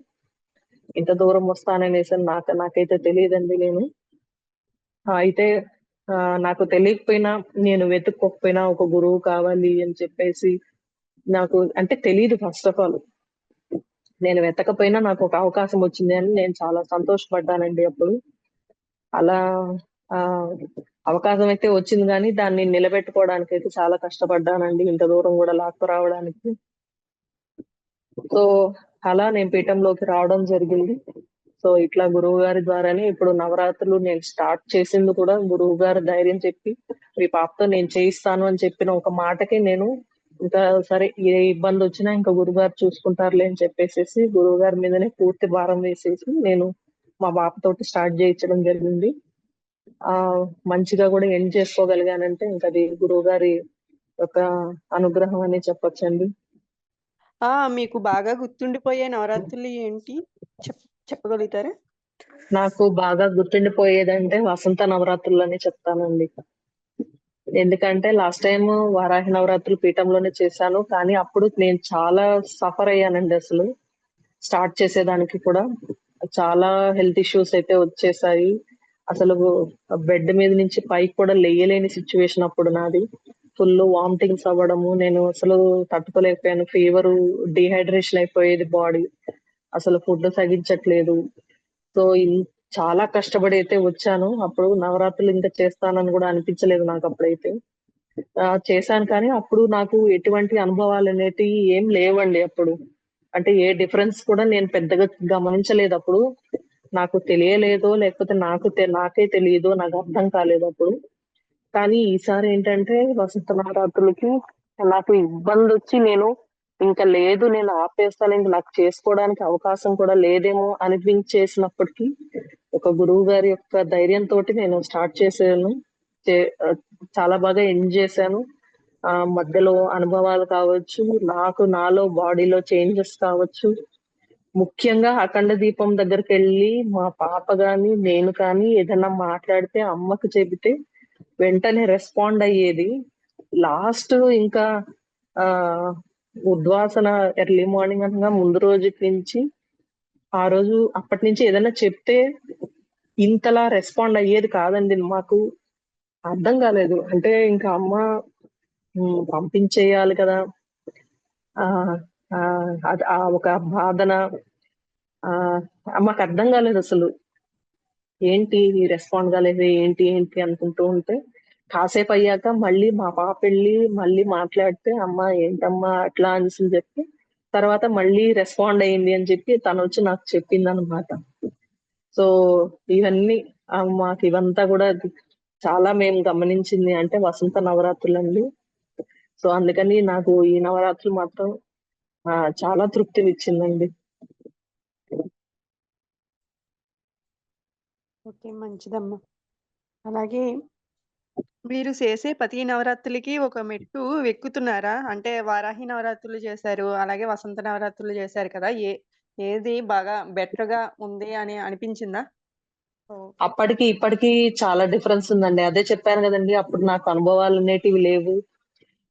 ఇంత దూరం వస్తాననేసి నాకైతే తెలియదండి నేను. అయితే నాకు తెలియకపోయినా, నేను వెతుక్కోకపోయినా ఒక గురువు కావాలి అని చెప్పేసి నాకు అంటే తెలీదు ఫస్ట్ ఆఫ్ ఆల్. నేను వెతకపోయినా నాకు ఒక అవకాశం వచ్చింది అని నేను చాలా సంతోషపడ్డానండి అప్పుడు. అలా ఆ అవకాశం అయితే వచ్చింది కానీ దాన్ని నిలబెట్టుకోవడానికి అయితే చాలా కష్టపడ్డానండి, ఇంత దూరం కూడా లాక్కురావడానికి. సో అలా నేను పీఠంలోకి రావడం జరిగింది. సో ఇట్లా గురువు గారి ద్వారానే ఇప్పుడు నవరాత్రులు నేను స్టార్ట్ చేసింది కూడా గురువు గారు ధైర్యం చెప్పి, మీ పాపతో నేను చేయిస్తాను అని చెప్పిన ఒక మాటకి నేను ఇంకా సరే ఏ ఇబ్బంది వచ్చినా ఇంకా గురుగారు చూసుకుంటారులే అని చెప్పేసేసి గురువు గారి మీదనే పూర్తి భారం వేసేసి నేను మా పాపతోటి స్టార్ట్ చేయించడం జరిగింది. ఆ మంచిగా కూడా ఎండ్ చేసుకోగలిగానంటే ఇంకా అది గురువు గారి యొక్క అనుగ్రహం అని చెప్పొచ్చండి. మీకు బాగా గుర్తుండిపోయే నవరాత్రులు ఏంటి? చెప్ చెప్పగలుగుతారా? నాకు బాగా గుర్తుండిపోయేదంటే వసంత నవరాత్రులని చెప్తానండి. ఎందుకంటే లాస్ట్ టైమ్ వారాహి నవరాత్రులు పీఠంలోనే చేశాను. కానీ అప్పుడు నేను చాలా సఫర్ అయ్యానండి అసలు. స్టార్ట్ చేసేదానికి కూడా. చాలా హెల్త్ ఇష్యూస్ అయితే వచ్చేసాయి. అసలు బెడ్ మీద నుంచి పైకి కూడా లెయ్యలేని సిట్యుయేషన్ అప్పుడు నాది. ఫుల్ వామిటింగ్స్ అవ్వడము. నేను అసలు తట్టుకోలేకపోయాను. ఫీవరు, డీహైడ్రేషన్ అయిపోయేది బాడీ. అసలు ఫుడ్ సహించట్లేదు. సో, చాలా కష్టపడి అయితే వచ్చాను. అప్పుడు నవరాత్రులు ఇంకా చేస్తానని గూడా అనిపించలేదు నాకప్పుడైతే. చేశాను కానీ అప్పుడు నాకు ఎటువంటి అనుభవాలనేటియి ఏం లేవండి అప్పుడు. అంటే ఏ డిఫరెన్స్ కూడా నేను పెద్దగా గమనించలేదప్పుడు. నాకు తెలియలేదో లేకపోతే నాకే తెలీదో నాకర్థం కాలేదప్పుడు. కానీ ఈసారి ఏంటంటే వసంత నవరాత్రులకి నాకు ఇబ్బందొచ్చి నేను ఆపేస్తాను. ఇంక నాకు చేసుకోవడానికి అవకాశం కూడా లేదేమో అనిపించేసినప్పటికీ, ఒక గురువు గారి యొక్క ధైర్యంతోటి నేను స్టార్ట్ చేశాను. చే ఆహ్, చాలా బాగా ఎండ్ చేశాను. మధ్యలో అనుభవాలు కావచ్చు, నాలో బాడీలో చేంజెస్ కావచ్చు, ముఖ్యంగా అఖండ దీపం దగ్గరికెళ్ళి మా పాప గాని, నేను కానీ ఏదన్నా మాట్లాడితే అమ్మకి చెబితే వెంటనే రెస్పాండ్ అయ్యేది. లాస్ట్ ఇంకా ఆహ్, ఉద్వాసన ఎర్లీ మార్నింగ్ అనగా ముందు రోజుటి నుంచి, ఆ రోజు అప్పటినుంచి ఏదైనా చెప్తే ఇంతలా రెస్పాండ్ అయ్యేది కాదండి మాకు. అర్థం కాలేదు. అంటే ఇంకా అమ్మ పంపించేయాలి కదా! ఆహ్, అది ఒక బాధన ఆహ్, మాకర్థం కాలేదసలు. ఏంటి రెస్పాండ్ కాలేదు ఏంటి, ఏంటి అనుకుంటూ ఉంటే, కాసేపయ్యాక మళ్ళీ మా పాపెళ్లి మళ్ళీ మాట్లాడితే, "అమ్మా ఏంటమ్మా అట్లా" అనేసని చెప్పి, తర్వాత మళ్ళీ రెస్పాండ్ అయింది అని చెప్పి తనొచ్చి నాకు చెప్పిందనమాట. సో, ఇవన్నీ మాకివంతా గూడా చాలా మేము గమనించింది అంటే వసంత నవరాత్రులండి. సో, అందుకని నాకు ఈ నవరాత్రులు మాత్రం చాలా తృప్తినిచ్చిందండి. ఓకే. మంచిదమ్మా. అలాగే మీరు చేసే ప్రతి నవరాత్రులకి ఒక మెట్టు ఎక్కుతున్నారా? అంటే వారాహి నవరాత్రులు చేశారు. అలాగే వసంత నవరాత్రులు చేశారు కదా! ఏది బాగా బెటర్‌గా ఉంది అని అనిపించిందా? ఓకే. అప్పటికి, ఇప్పటికి చాలా డిఫరెన్స్ ఉందండి. అదే చెప్పాను గదండీ! అప్పుడు నాకు అనుభవాలనేటివి లేవు.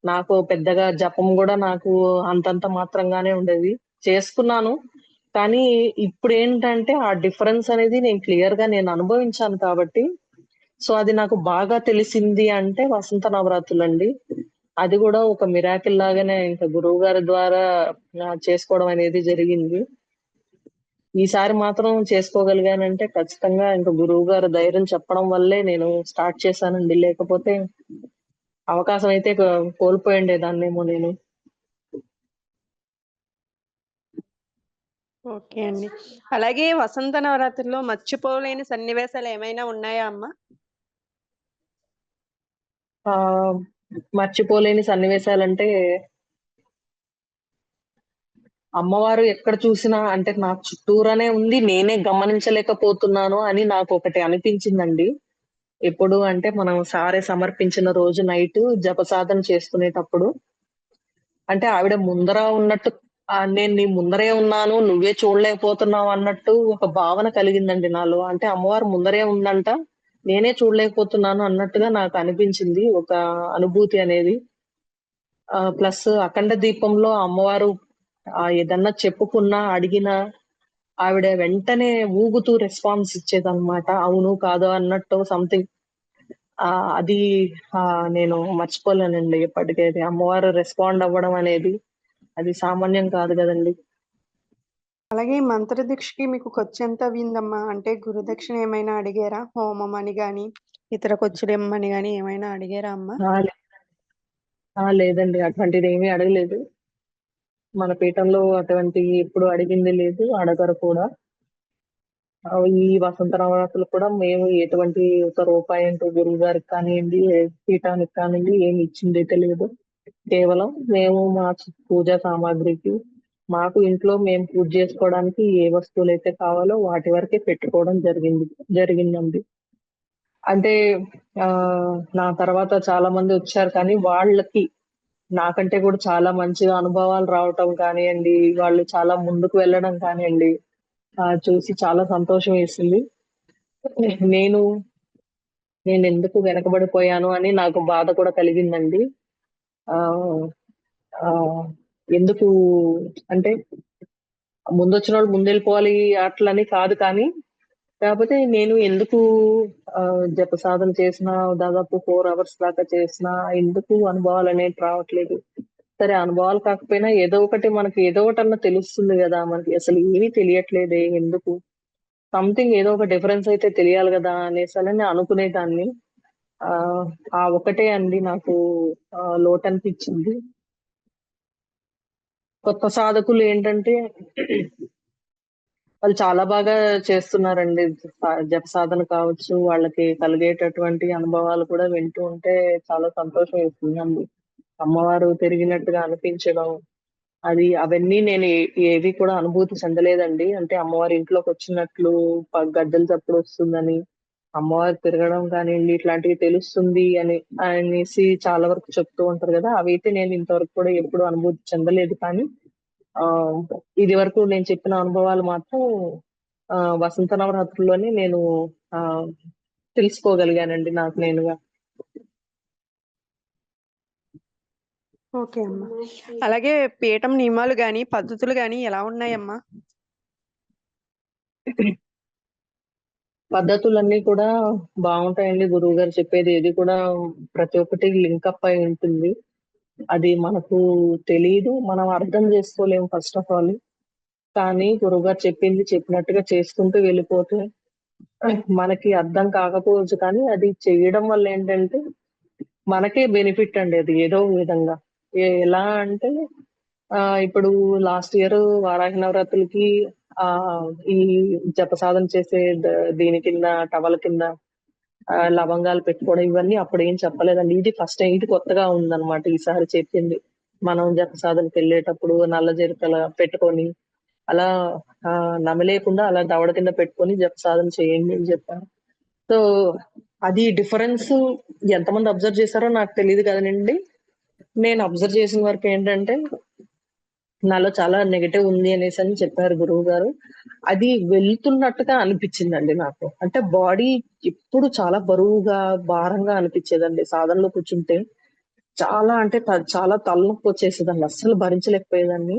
నాకు పెద్దగా జపం గూడా నాకు అంతంత మాత్రంగానే ఉండేది. చేసుకున్నాను. కానీ ఇప్పుడేంటంటే, ఆ డిఫరెన్స్ అనేది నేను అనుభవించాను కాబట్టి, సో, అది నాకు బాగా తెలిసింది అంటే వసంత నవరాత్రులండి. అది గూడా ఒక మిరాకిల్ లాగానే ఇంక గురువుగారి ద్వారా చేసుకోవడం అనేది జరిగింది. ఈసారి మాత్రం చేసుకోగలిగానంటే ఖచ్చితంగా ఇంక గురువుగారు ధైర్యం చెప్పడం వల్లే నేను స్టార్ట్ చేశానండి. లేకపోతే అవకాశం అయితే కోల్పోయుండేదాన్నేమో నేను. ఓకే అండి. అలాగే వసంత నవరాత్రుల్లో మర్చిపోలేని సన్నివేశాలేమైనా ఉన్నాయా అమ్మ? ఆహ్, మర్చిపోలేని సన్నివేశాలంటే అమ్మవారు ఎక్కడ చూసినా అంటే నా చుట్టూరానే ఉంది. నేనే గమనించలేకపోతున్నాను అని నాకొకటి అనిపించిందండి. ఎప్పుడు అంటే మనం సారె సమర్పించిన రోజు నైటు జపసాధన చేసుకునేటప్పుడు అంటే ఆవిడ ముందర ఉన్నట్టు నేను నీ ముందరే ఉన్నాను. నువ్వే చూడలేకపోతున్నావు అన్నట్టు ఒక భావన కలిగిందండి నాలో. అంటే అమ్మవారు ముందరే ఉందంట. నేనే చూడలేకపోతున్నాను అన్నట్టుగా నాకు అనిపించింది. ఒక అనుభూతి అనేది. ప్లస్ అఖండ దీపంలో అమ్మవారు ఏదన్నా చెప్పుకున్నా, అడిగినా ఆవిడ వెంటనే ఊగుతూ రెస్పాన్స్ ఇచ్చేదన్నమాట. అవును, కాదో అన్నట్టు సంథింగ్ అది నేను మర్చిపోలేనండి ఎప్పటికైతే. అమ్మవారు రెస్పాండ్ అవ్వడం అనేది అది సామాన్యం కాదు గదండీ! అలాగే ఈ మంత్రదీక్షకి మీకు ఖర్చెంత అయిందమ్మా? అంటే గురుదక్షిణ ఏమైనా అడిగారా? హోమం అని గాని, ఇతర ఖర్చులిమ్మని గాని ఏమైనా అడిగారా అమ్మా? ఆ! లే లేదండి. అటువంటిదేమీ అడగలేదు. మన పీఠంలో అటువంటియి ఎప్పుడు అడిగింది లేదు. అడగరు కూడా. ఈ వసంత నవరాత్రులు కూడా మేము ఎటువంటి ఒక రూపాయంటూ గురువుగారికి కానియండి, పీఠానికి కానియండి ఏమి ఇచ్చిందైతే లేదు. కేవలం మేము మా పూజా సామాగ్రికి, మాకు ఇంట్లో మేము పూజ చేసుకోవడానికి ఏ వస్తువులైతే కావాలో వాటి వరకే పెట్టుకోవడం జరిగిందండి. అంటే నా తర్వాత చాలా మంది వచ్చారు కానీ వాళ్ళకి నాకంటే కూడా చాలా మంచిగా అనుభవాలు రావటం కానియండి, వాళ్ళు చాలా ముందుకు వెళ్ళడం కానియండి, చూసి చాలా సంతోషం వేసింది. నేను నేనెందుకు వెనకబడిపోయాను అని నాకు బాధ కూడా కలిగిందండి. ఆహ్, ఆహ్, ఎందుకు అంటే ముందొచ్చినోళ్ళు ముందెళ్ళిపోవాలి అట్లని కాదు కానీ, కాపోతే నేను ఎందుకు జప సాధన చేసినా దాదాపు 4 అవర్స్ దాకా చేసినా ఎందుకు అనుభవాలనేవి రావట్లేదు. సరే అనుభవాలు కాకపోయినా ఏదో ఒకటి మనకి ఏదో ఒకటన్నా తెలుస్తుంది గదా! మనకి అసలు ఏమీ తెలియట్లేదే ఎందుకు? సంథింగ్ ఏదో ఒక డిఫరెన్స్ అయితే తెలియాలి గదా! అనేసనని అనుకునేదాన్ని. ఆహ్, ఆ ఒక్కటే అండి నాకు లోటనిపిచ్చింది. కొత్త సాధకులేంటంటే వాళ్ళు చాలా బాగా చేస్తున్నారండి. జప సాధన కావచ్చు, వాళ్ళకి కలిగేటటువంటి అనుభవాలు కూడా వింటూ ఉంటే చాలా సంతోషం వేస్తుందండి. అమ్మవారు తిరిగినట్టుగా అనిపించడం, అవన్నీ నేను ఏవి కూడా అనుభూతి చెందలేదండి. అంటే అమ్మవారి ఇంట్లోకొచ్చినట్లు గద్దెల చప్పుడొస్తుందని, అమ్మవారు తిరగడం కానియండి, ఇట్లాంటివి తెలుస్తుంది అనేసి చాలా వరకు చెప్తూ ఉంటారు గదా! అవైతే నేను ఇంతవరకు కూడా ఎప్పుడు అనుభూతి చెందలేదు కానీ, ఆహ్, ఇదివరకు నేను చెప్పిన అనుభవాలు మాత్రం వసంత నవరాత్రుల్లోనే నేను ఆహ్, తెలుసుకోగలిగానండి నాకు నేనుగా. ఓకే అమ్మ. అలాగే పీఠం నియమాలు గాని, పద్ధతులు గాని ఎలా ఉన్నాయమ్మా? పద్ధతులన్నీ కూడా బావుంటాయండి. గురువుగారు చెప్పేది ఏది కూడా ప్రతి ఒక్కటి లింకప్ అయి ఉంటుంది. అది మనకు తెలీదు. మనం అర్థం చేసుకోలేము ఫస్ట్ ఆఫ్ ఆల్. కానీ గురువుగారు చెప్పింది చెప్పినట్టుగా చేసుకుంటూ వెళ్ళిపోతే మనకి అర్థం కాకపోవచ్చు కానీ అది చేయడం వల్ల ఏంటంటే మనకే బెనిఫిట్ అండి అది ఏదో విధంగా. ఎలా అంటే ఇప్పుడు లాస్ట్ ఇయర్ వారాహి నవరాత్రులకి ఈ జపసాధన చేసే దీని కింద టవల్ కింద లవంగాలు పెట్టుకోవడం ఇవన్నీ అప్పుడేం చెప్పలేదండి. ఇది ఫస్ట్ టైమ్ ఇది కొత్తగా ఉందన్నమాట ఈసారి చెప్పింది. మనం జపసాధనకెళ్ళేటప్పుడు నల్ల జీలకర్ర పెట్టుకొని అలా నమలేయకుండా అలా దవడ కింద పెట్టుకొని జపసాధన చేయండి అని చెప్పారు. సో, అది డిఫరెన్సు ఎంతమంది అబ్జర్వ్ చేశారో నాకు తెలీదు గానండి. నేను అబ్జర్వ్ చేసిన వరకేంటంటే, నాలో చాలా నెగెటివ్ ఉంది అనేసని చెప్పారు గురువుగారు. అది వెళ్తున్నట్టుగా అనిపిచ్చిందండి నాకు. అంటే బాడీ ఎప్పుడు చాలా బరువుగా, భారంగా అనిపిచ్చేదండి సాధనలో కూర్చుంటే. చాలా అంటే చాలా తలనొప్పొచ్చేసేదండి. అస్సలు భరించలేకపోయేదాన్ని.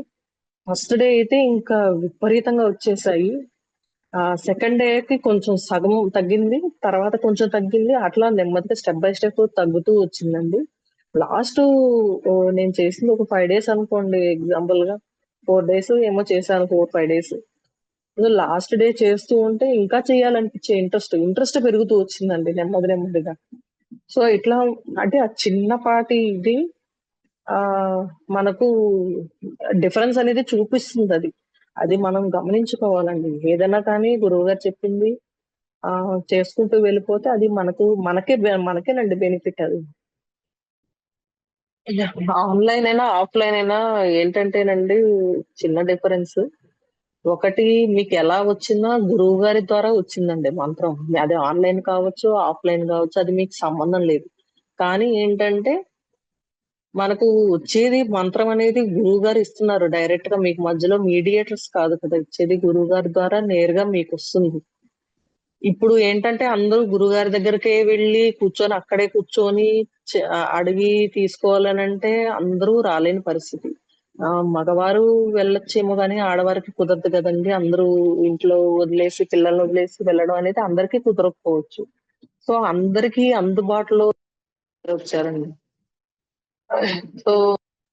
ఫస్ట్ డే అయితే ఇంకా విపరీతంగా వచ్చేసాయి. సెకండ్ డేకి కొంచెం సగం తగ్గింది. తర్వాత కొంచెం తగ్గింది. అట్లా నెమ్మదిగా స్టెప్ బై స్టెప్ తగ్గుతూ వచ్చిందండి. లాస్టు నేను చేసింది ఒక 5 డేస్ అనుకోండి ఎగ్జాంపుల్‌గా. 4 డేస్ ఏమో చేశాను. 4, 5 డేస్. లాస్ట్ డే చేస్తూ ఉంటే ఇంకా చేయాలనిపించే ఇంట్రెస్ట్ పెరుగుతూ వచ్చిందండి నెమ్మదిగా. సో, ఇట్లా అంటే ఆ చిన్నపాటి ఇది ఆహ్, మనకు డిఫరెన్స్ అనేది చూపిస్తుందది. అది మనం గమనించుకోవాలండి. ఏదైనా కానీ గురువుగారు చెప్పింది చేసుకుంటూ వెళ్ళిపోతే అది మనకేనండి బెనిఫిట్ అది. ఆన్‌లైన్ అయినా, ఆఫ్‌లైన్ అయినా ఏంటంటేనండి చిన్న డిఫరెన్స్. ఒకటి మీకెలా వచ్చిందో గురువు గారి ద్వారా వచ్చిందండి మంత్రం. అది ఆన్‌లైన్ కావచ్చు, ఆఫ్‌లైన్ కావచ్చు అది మీకు సంబంధం లేదు. కానీ ఏంటంటే మనకు వచ్చేది మంత్రం అనేది గురువుగారు ఇస్తున్నారు. డైరెక్ట్‌గా మీకు మధ్యలో మీడియేటర్స్ కాదు కదా! ఇచ్చేది గురువుగారి ద్వారా నేరుగా మీకొస్తుంది. ఇప్పుడు ఏంటంటే అందరూ గురువుగారి దగ్గరికే వెళ్లి కూర్చొని అక్కడే కూర్చొని అడిగి తీసుకోవాలనంటే అందరూ రాలేని పరిస్థితి. మగవారు వెళ్ళొచ్చేమో గానీ ఆడవారికి కుదరదు గదండీ! అందరూ ఇంట్లో వదిలేసి పిల్లల్ని వదిలేసి వెళ్ళడం అనేది అందరికీ కుదరకపోవచ్చు. సో, అందరికీ అందుబాటులో వచ్చారండి. సో,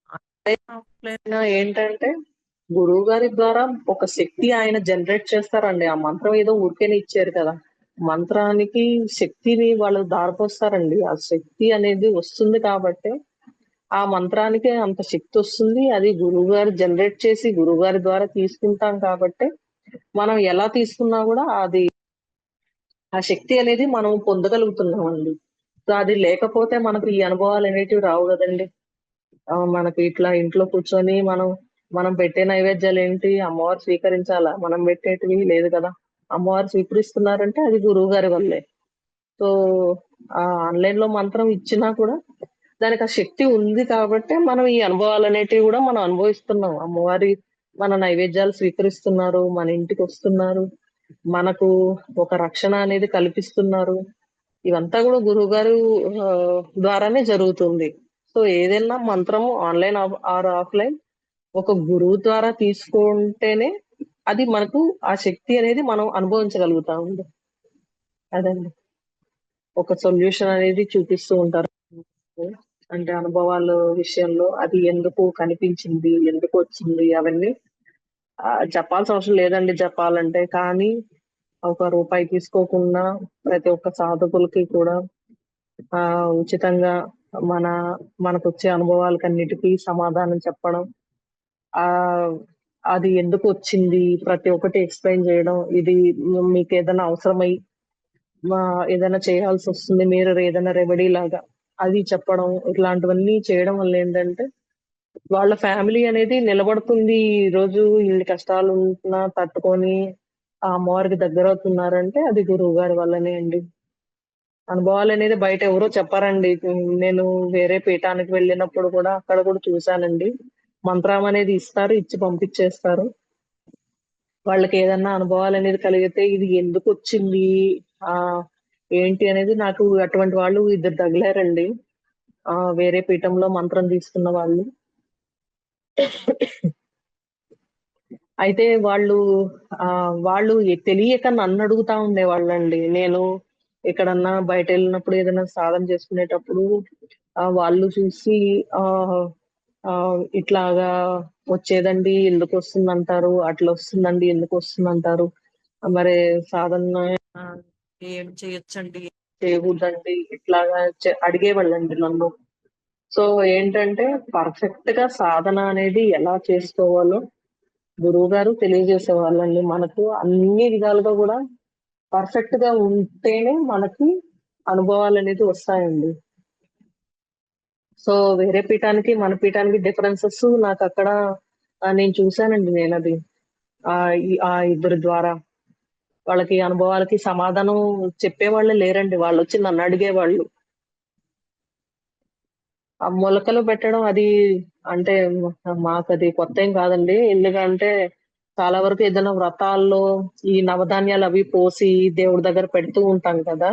ఆన్‌లైన్, ఆఫ్‌లైన్ ఏంటంటే, గురువుగారి ద్వారా ఒక శక్తి ఆయన జనరేట్ చేస్తారండి. ఆ మంత్రం ఏదో ఊరికేనే ఇచ్చారు కదా! మంత్రానికి శక్తిని వాళ్ళు ధారపోస్తారండి. ఆ శక్తి అనేది వస్తుంది కాబట్టే, ఆ మంత్రానికి అంత శక్తొస్తుంది. అది గురువుగారు జనరేట్ చేసి గురువుగారి ద్వారా తీసుకుంటాం కాబట్టే, మనం ఎలా తీసుకున్నా గూడా ఆ శక్తి అనేది మనం పొందగలుగుతున్నామండి. సో, అది లేకపోతే మనకు ఈ అనుభవాలనేటివి రావు గదండీ! మనకి ఇట్లా ఇంట్లో కూర్చొని మనం పెట్టే నైవేద్యాలేంటి అమ్మవారు స్వీకరించాలా? మనం పెట్టేటివి లేదు కదా! అమ్మవారు స్వీకరిస్తున్నారంటే అది గురువు గారి వల్లే. సో ఆన్లైన్ లో మంత్రం ఇచ్చినా కూడా దానికి ఆ శక్తి ఉంది కాబట్టి మనం ఈ అనుభవాలు అనేటివి కూడా మనం అనుభవిస్తున్నాం. అమ్మవారి మన నైవేద్యాలు స్వీకరిస్తున్నారు, మన ఇంటికి వస్తున్నారు, మనకు ఒక రక్షణ అనేది కల్పిస్తున్నారు. ఇవంతా కూడా గురువు గారు ద్వారానే జరుగుతుంది. సో ఏదైనా మంత్రము ఆన్లైన్ ఆర్ ఆఫ్లైన్ ఒక గురువు ద్వారా తీసుకుంటేనే అది మనకు ఆ శక్తి అనేది మనం అనుభవించగలుగుతామండి. అదండి. ఒక సొల్యూషన్ అనేది చూపిస్తూ ఉంటారు. అంటే అనుభవాల విషయంలో అది ఎందుకు కనిపించింది, ఎందుకు వచ్చింది అవన్నీ చెప్పాల్సిన అవసరం లేదండి చెప్పాలంటే. కానీ ఒక రూపాయి తీసుకోకుండా ప్రతి ఒక్క సాధకులకి కూడా ఉచితంగా మన మనకొచ్చే అనుభవాలకన్నిటికీ సమాధానం చెప్పడం. ఆహ్, అది ఎందుకొచ్చింది ప్రతి ఒక్కటి ఎక్స్‌ప్లెయిన్ జేయడం. ఇది మీకేదైనా అవసరమై ఏదైనా చేయాల్సొస్తుంది. మీరు ఏదైనా రెమెడీ లాగా అది చెప్పడం. ఇట్లాంటివన్నీ చేయడం వల్ల ఏంటంటే, వాళ్ళ ఫ్యామిలీ అనేది నిలబడుతుంది. ఈరోజు ఇన్ని కష్టాలున్నా తట్టుకొని ఆ అమ్మవారికి దగ్గరవుతున్నారంటే అది గురువుగారి వల్లనే అండి. అనుభవాలనేది బయట ఎవరో చెప్పరండి. నేను వేరే పీఠానికి వెళ్ళినప్పుడు కూడా అక్కడ కూడా చూసానండి. మంత్రం అనేది ఇస్తారు. ఇచ్చి పంపించేస్తారు. వాళ్ళకేదన్నా అనుభవాలనేది కలిగితే ఇది ఎందుకొచ్చింది? ఆహ్, ఏంటి అనేది నాకు అటువంటి వాళ్ళు ఇద్దరు తగిలారండి. వేరే పీఠంలో మంత్రం తీసుకున్న వాళ్ళు. అయితే వాళ్ళు తెలియక నన్నడుగుతా ఉండేవాళ్ళండి. నేను ఎక్కడన్నా బయటెళ్ళినప్పుడు ఏదైనా సాధన చేసుకునేటప్పుడు వాళ్ళు చూసి ఆహ్, ఇట్లాగా వచ్చేదండి ఎందుకొస్తుందంటారు? అట్లొస్తుందండి ఎందుకొస్తుందంటారు? మరి సాధన ఆహ్, ఏం చేయొచ్చండి? చేయకూడదండి? ఇట్లాగా అడిగేవాళ్ళండి నన్ను. సో ఏంటంటే పర్ఫెక్ట్‌గా సాధన అనేది ఎలా చేసుకోవాలో గురువుగారు తెలియజేసేవాళ్ళండి. మనకు అన్ని విధాలుగా గూడా పర్ఫెక్ట్‌గా ఉంటేనే మనకి అనుభవాలనేది వస్తాయండి. సో, వేరే పీఠానికి, మన పీఠానికి డిఫరెన్సెస్ నాకక్కడ నేను చూసానండి నేనది. ఆ ఇద్దరి ద్వారా. వాళ్ళకి అనుభవాలకి సమాధానం చెప్పేవాళ్ళే లేరండి. వాళ్ళొచ్చి నన్నడిగేవాళ్ళు. ఆ మొలకలు పెట్టడం అది అంటే మాకది కొత్తేం కాదండి. ఎందుకంటే చాలా వరకు ఏదైనా వ్రతాల్లో ఈ నవధాన్యాలవి పోసి దేవుడి దగ్గర పెడుతూ ఉంటాం కదా!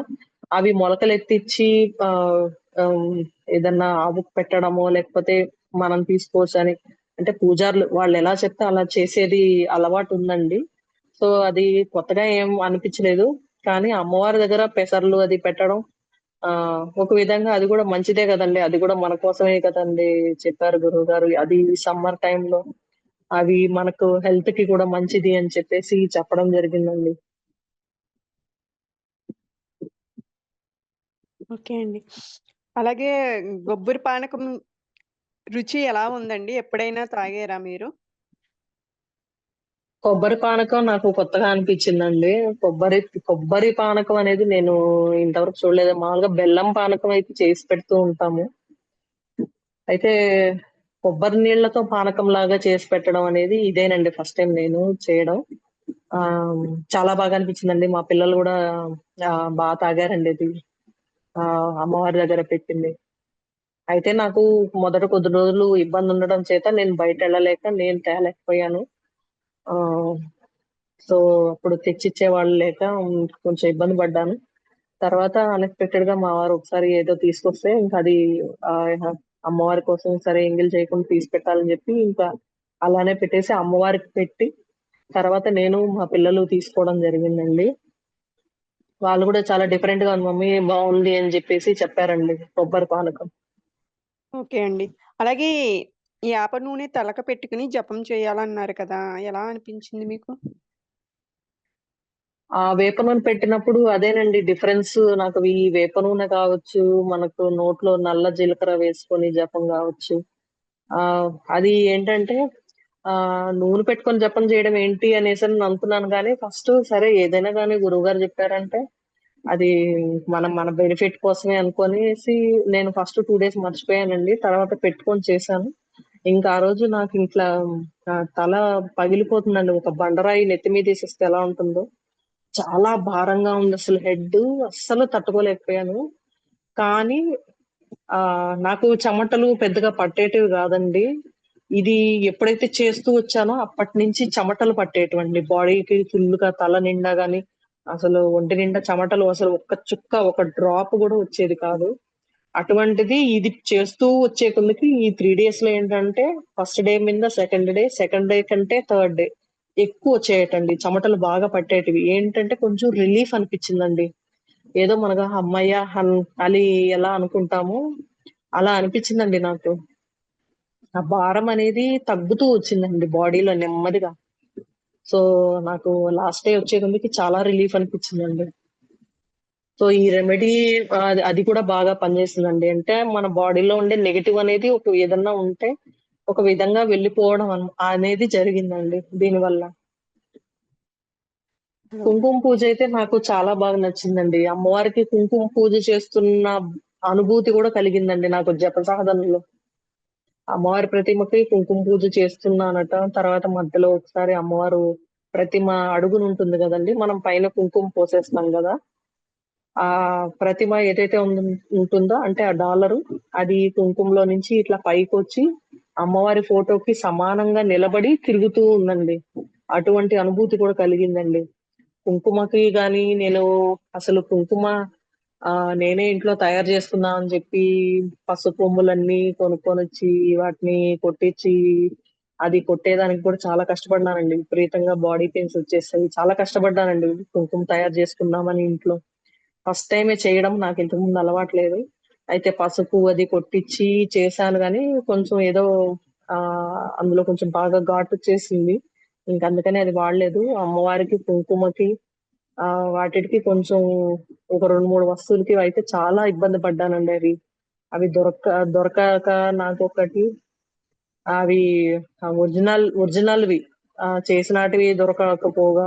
అవి మొలకలెత్తిచ్చి ఆహ్, హ్మ్. ఏదన్నా ఆవుకు పెట్టడమో, లేకపోతే మనం తీసుకోవచ్చని అంటే పూజారులు వాళ్ళెలా చెప్తే అలా చేసేది అలవాటుందండి. సో, అది కొత్తగా ఏం అనిపించలేదు. కానీ అమ్మవారి దగ్గర పెసర్లు అది పెట్టడం ఒక విధంగా అది గూడా మంచిదే గదండీ! అది గూడా మన కోసమే కదండీ చెప్పారు గురువుగారు. అది సమ్మర్ టైమ్‌లో అవి మనకు హెల్త్‌కి కూడా మంచిది అని చెప్పేసి చెప్పడం జరిగిందండి. ఓకే అండి. అలాగే గొబ్బరి పానకం రుచి ఎలా ఉందండి? ఎప్పుడైనా తాగారా మీరు? కొబ్బరి పానకం నాకు కొత్తగా అనిపించిందండి. కొబ్బరి కొబ్బరి పానకం అనేది నేను ఇంతవరకు చూడలేదు. మామూలుగా బెల్లం పానకం అయితే చేసి పెడుతూ ఉంటాము. అయితే కొబ్బరి నీళ్ళతో పానకంలాగా చేసి పెట్టడం అనేది ఇదేనండి ఫస్ట్ టైమ్ నేను చేయడం. చాలా బాగా అనిపించిందండి. మా పిల్లలు గూడా తాగారండి అది. అమ్మవారి దగ్గర పెట్టింది. అయితే నాకు మొదట కొద్ది రోజులు ఇబ్బందుండడం చేత నేను బయటెళ్ళలేక నేను తేలేకపోయాను. ఆహ్, సో, అప్పుడు తెచ్చిచ్చేవాళ్ళు లేక కొంచెం ఇబ్బంది పడ్డాను. తర్వాత అన్‌ఎక్స్‌పెక్టెడ్‌గా మా వారు ఒకసారి ఏదో తీసుకొస్తే ఇంకా అది ఆహ్, అమ్మవారి కోసం సరే ఎంగిల్ చేయకుండా తీసి పెట్టాలని జెప్పి ఇంకా అలానే పెట్టేసి అమ్మవారికి పెట్టి, తర్వాత నేను మా పిల్లలు తీసుకోవడం జరిగిందండి. వాళ్ళు గూడా చాలా డిఫరెంట్‌గా ఉంది మమ్మీ బావుంది అని జెప్పేసి చెప్పారండి కొబ్బరి పానకం. ఓకే అండి. అలాగే యాప నూనె తలక పెట్టుకొని జపం చేయాలన్నారు కదా! ఎలా అనిపించింది మీకు? వేప నూనె పెట్టినప్పుడు అదేనండి డిఫరెన్స్ నాకు ఈ వేప నూనె కావచ్చు, మనకు నోట్లో నల్ల జీలకర్ర వేసుకొని జపం గావచ్చు. అది ఏంటంటే నూనె పెట్టుకొని జపం చేయడం ఏంటి అనేసని అనుకున్నాను గానీ, ఫస్ట్ సరే ఏదైనా గానీ గురువుగారు జెప్పారంటే, అది మన బెనిఫిట్ కోసమే అనుకోనేసి నేను ఫస్ట్ 2 డేస్ మర్చిపోయానండి. తర్వాత పెట్టుకొని చేశాను. ఇంకా ఆ రోజు నాకు ఇట్లా తల పగిలిపోతుందండి. ఒక బండరాయి నెత్తి మీదేసేస్తే ఎలా ఉంటుందో, చాలా భారంగా ఉంది అసలు హెడ్. అస్సలు తట్టుకోలేకపోయాను. కానీ నాకు చెమటలు పెద్దగా పట్టేటివి గాదండి. ఇది ఎప్పుడైతే చేస్తూ వచ్చానో అప్పటినుంచి చెమటలు పట్టేటివండి. బాడీకి ఫుల్‌గా తల నిండా గాని, అసలు ఒంటి నిండా చెమటలు అసలు ఒక్క చుక్క, ఒక డ్రాప్ గూడా వచ్చేది కాదు. అటువంటిది ఇది చేస్తూ వచ్చే కొలికి ఈ 3 డేస్‌లో ఏంటంటే ఫస్ట్ డే మీద సెకండ్ డే కంటే థర్డ్ డే ఎక్కువొచ్చేయటండి. చెమటలు బాగా పట్టేటివి. ఏంటంటే కొంచెం రిలీఫ్ అనిపిచ్చిందండి. ఏదో మనగా హమ్మయ్య! అని ఎలా అనుకుంటామో అలా అనిపిచ్చిందండి నాకు. ఆ భారం అనేది తగ్గుతూ వచ్చిందండి బాడీలో నెమ్మదిగా. సో, నాకు లాస్ట్ డే వచ్చే కొందికి చాలా రిలీఫ్ అనిపిచ్చిందండి. సో, ఈ రెమెడీ అది కూడా బాగా పనిచేసిందండి. అంటే మన బాడీలో ఉండే నెగెటివ్ అనేది ఏదన్నా ఉంటే ఒక విధంగా వెళ్ళిపోవడం అనేది జరిగిందండి దీనివల్ల. హలో! కుంకుమ పూజైతే నాకు చాలా బాగా నచ్చిందండి. అమ్మవారికి కుంకుమ పూజ చేస్తున్న అనుభూతి గూడా కలిగిందండి నాకు జప సాధనలో. అమ్మవారి ప్రతిమకి కుంకుమ పూజ చేస్తున్నానట. తర్వాత మధ్యలో ఒకసారి అమ్మవారు ప్రతిమ అడుగునుంటుంది గదండీ! మనం పైన కుంకుమ పోసేస్తాం గదా! ఆ ప్రతిమ ఏదైతే ఉంటుందో అంటే ఆ డాలరు అది కుంకుమలో నుంచి ఇట్లా పైకొచ్చి అమ్మవారి ఫోటోకి సమానంగా నిలబడి తిరుగుతూ ఉందండి. అటువంటి అనుభూతి కూడా కలిగిందండి. కుంకుమకి గాని నేను అసలు కుంకుమ నేనే ఇంట్లో తయారు చేసుకుందాం అని చెప్పి పసుపు కొమ్ములన్నీ కొనుక్కొనొచ్చి వాటిని కొట్టిచ్చి అది కొట్టేదానికి కూడా చాలా కష్టపడినానండి. విపరీతంగా బాడీ పెయిన్స్ వచ్చేసాయి. చాలా కష్టపడ్డానండి కుంకుమ తయారు చేసుకుందామని ఇంట్లో. ఫస్ట్ టైమే చేయడం. నాకింతకు ముందు అలవాటు లేదు. అయితే పసుపు అది కొట్టిచ్చి చేశాను గానీ, కొంచెం ఏదో అందులో కొంచెం బాగా ఘాటొచ్చేసింది. ఇంకందుకని అది వాడలేదు. అమ్మవారికి, కుంకుమకి వాటిటికి కొంచెం ఒక 2, 3 వస్తువులకి అయితే చాలా ఇబ్బంది పడ్డానండి అవి. అవి దొరకక నాకొకటి అవి ఒరిజినల్‌వి చేసినాటివి దొరకకపోగా